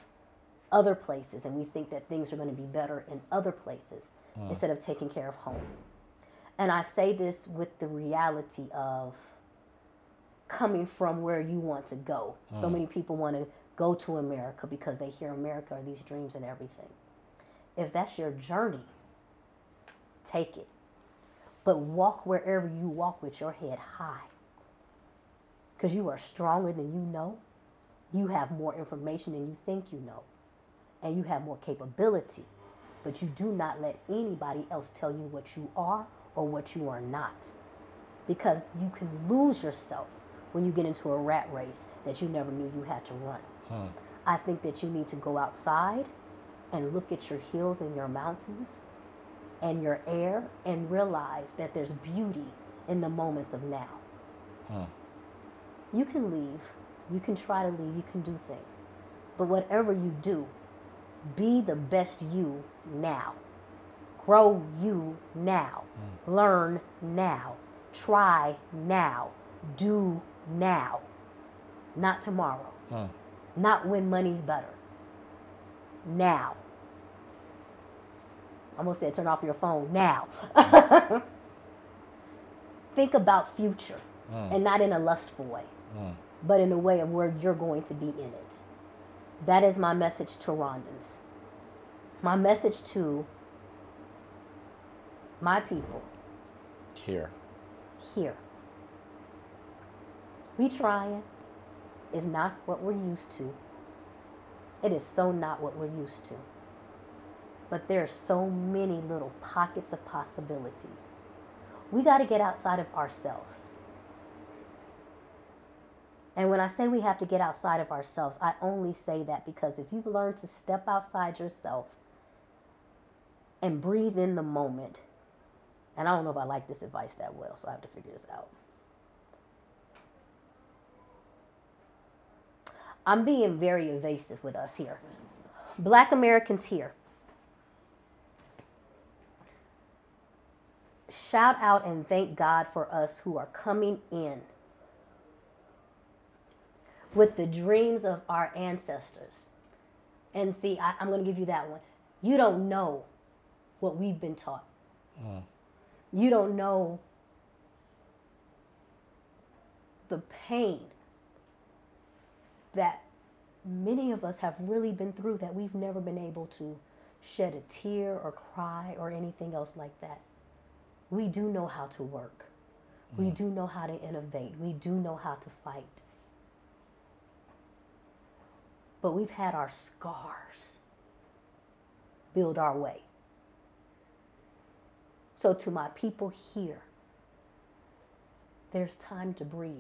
other places, and we think that things are going to be better in other places instead of taking care of home. And I say this with the reality of coming from where you want to go. So many people want to go to America because they hear America are these dreams and everything. If that's your journey, take it. But walk wherever you walk with your head high. Because you are stronger than you know. You have more information than you think you know. And you have more capability. But you do not let anybody else tell you what you are or what you are not. Because you can lose yourself when you get into a rat race that you never knew you had to run. I think that you need to go outside and look at your hills and your mountains and your air and realize that there's beauty in the moments of now. You can leave. You can try to leave. You can do things. But whatever you do, be the best you now. Grow you now. Learn now. Try now. Do now. Not tomorrow. Not when money's better. Now. I almost said turn off your phone. Now. Think about future. And not in a lustful way. But in a way of where you're going to be in it. That is my message to Rwandans. My message to my people.
Here.
We trying is not what we're used to. It is so not what we're used to. But there are so many little pockets of possibilities. We got to get outside of ourselves. And when I say we have to get outside of ourselves, I only say that because if you've learned to step outside yourself and breathe in the moment, and I don't know if I like this advice that well, so I have to figure this out. I'm being very evasive with us here. Black Americans here, shout out and thank God for us who are coming in with the dreams of our ancestors. And see, I'm going to give you that one. You don't know what we've been taught. You don't know the pain that many of us have really been through, that we've never been able to shed a tear or cry or anything else like that. We do know how to work. We do know how to innovate. We do know how to fight. But we've had our scars build our way. So to my people here, there's time to breathe.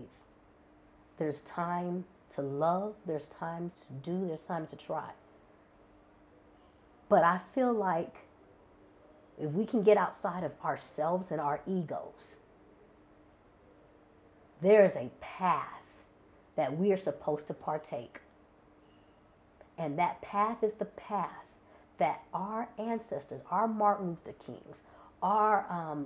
There's time to love. There's time to do. There's time to try. But I feel like if we can get outside of ourselves and our egos, there's a path that we are supposed to partake. And that path is the path that our ancestors, our Martin Luther Kings, our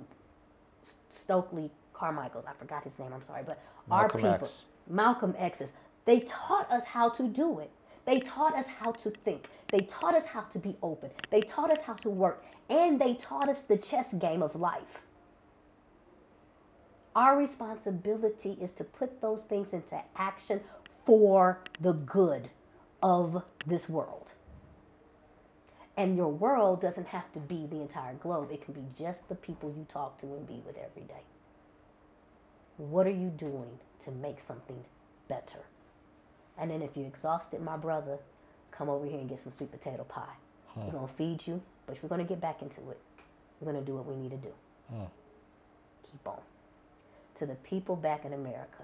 Stokely Carmichaels, I forgot his name, I'm sorry, but
Malcolm
our people,
X.
Malcolm X's, they taught us how to do it. They taught us how to think. They taught us how to be open. They taught us how to work. And they taught us the chess game of life. Our responsibility is to put those things into action for the good of this world. And your world doesn't have to be the entire globe. It can be just the people you talk to and be with every day. What are you doing to make something better? And then if you're exhausted, my brother, come over here and get some sweet potato pie. We're going to feed you, but we're going to get back into it. We're going to do what we need to do. Keep on. To the people back in America.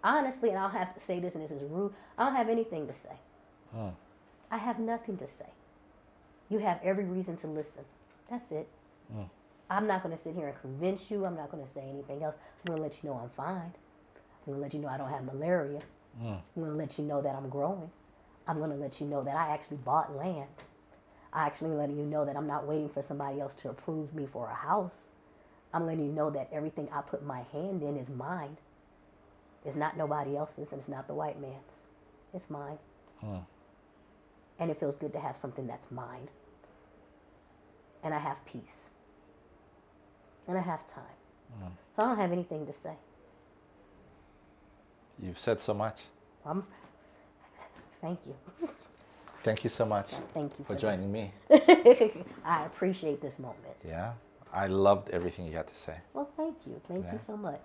Honestly, and I'll have to say this, and this is rude, I don't have anything to say. I have nothing to say. You have every reason to listen. That's it. I'm not going to sit here and convince you. I'm not going to say anything else. I'm going to let you know I'm fine. I'm going to let you know I don't have malaria. I'm going to let you know that I'm growing. I'm going to let you know that I actually bought land. I actually letting you know that I'm not waiting for somebody else to approve me for a house. I'm letting you know that everything I put my hand in is mine. It's not nobody else's, and it's not the white man's. It's mine. And it feels good to have something that's mine. And I have peace. And I have time. So I don't have anything to say.
You've said so much.
Thank you.
Thank you so much.
Thank you
for joining me.
I appreciate this moment.
Yeah, I loved everything you had to say.
Well, thank you. Thank you so much.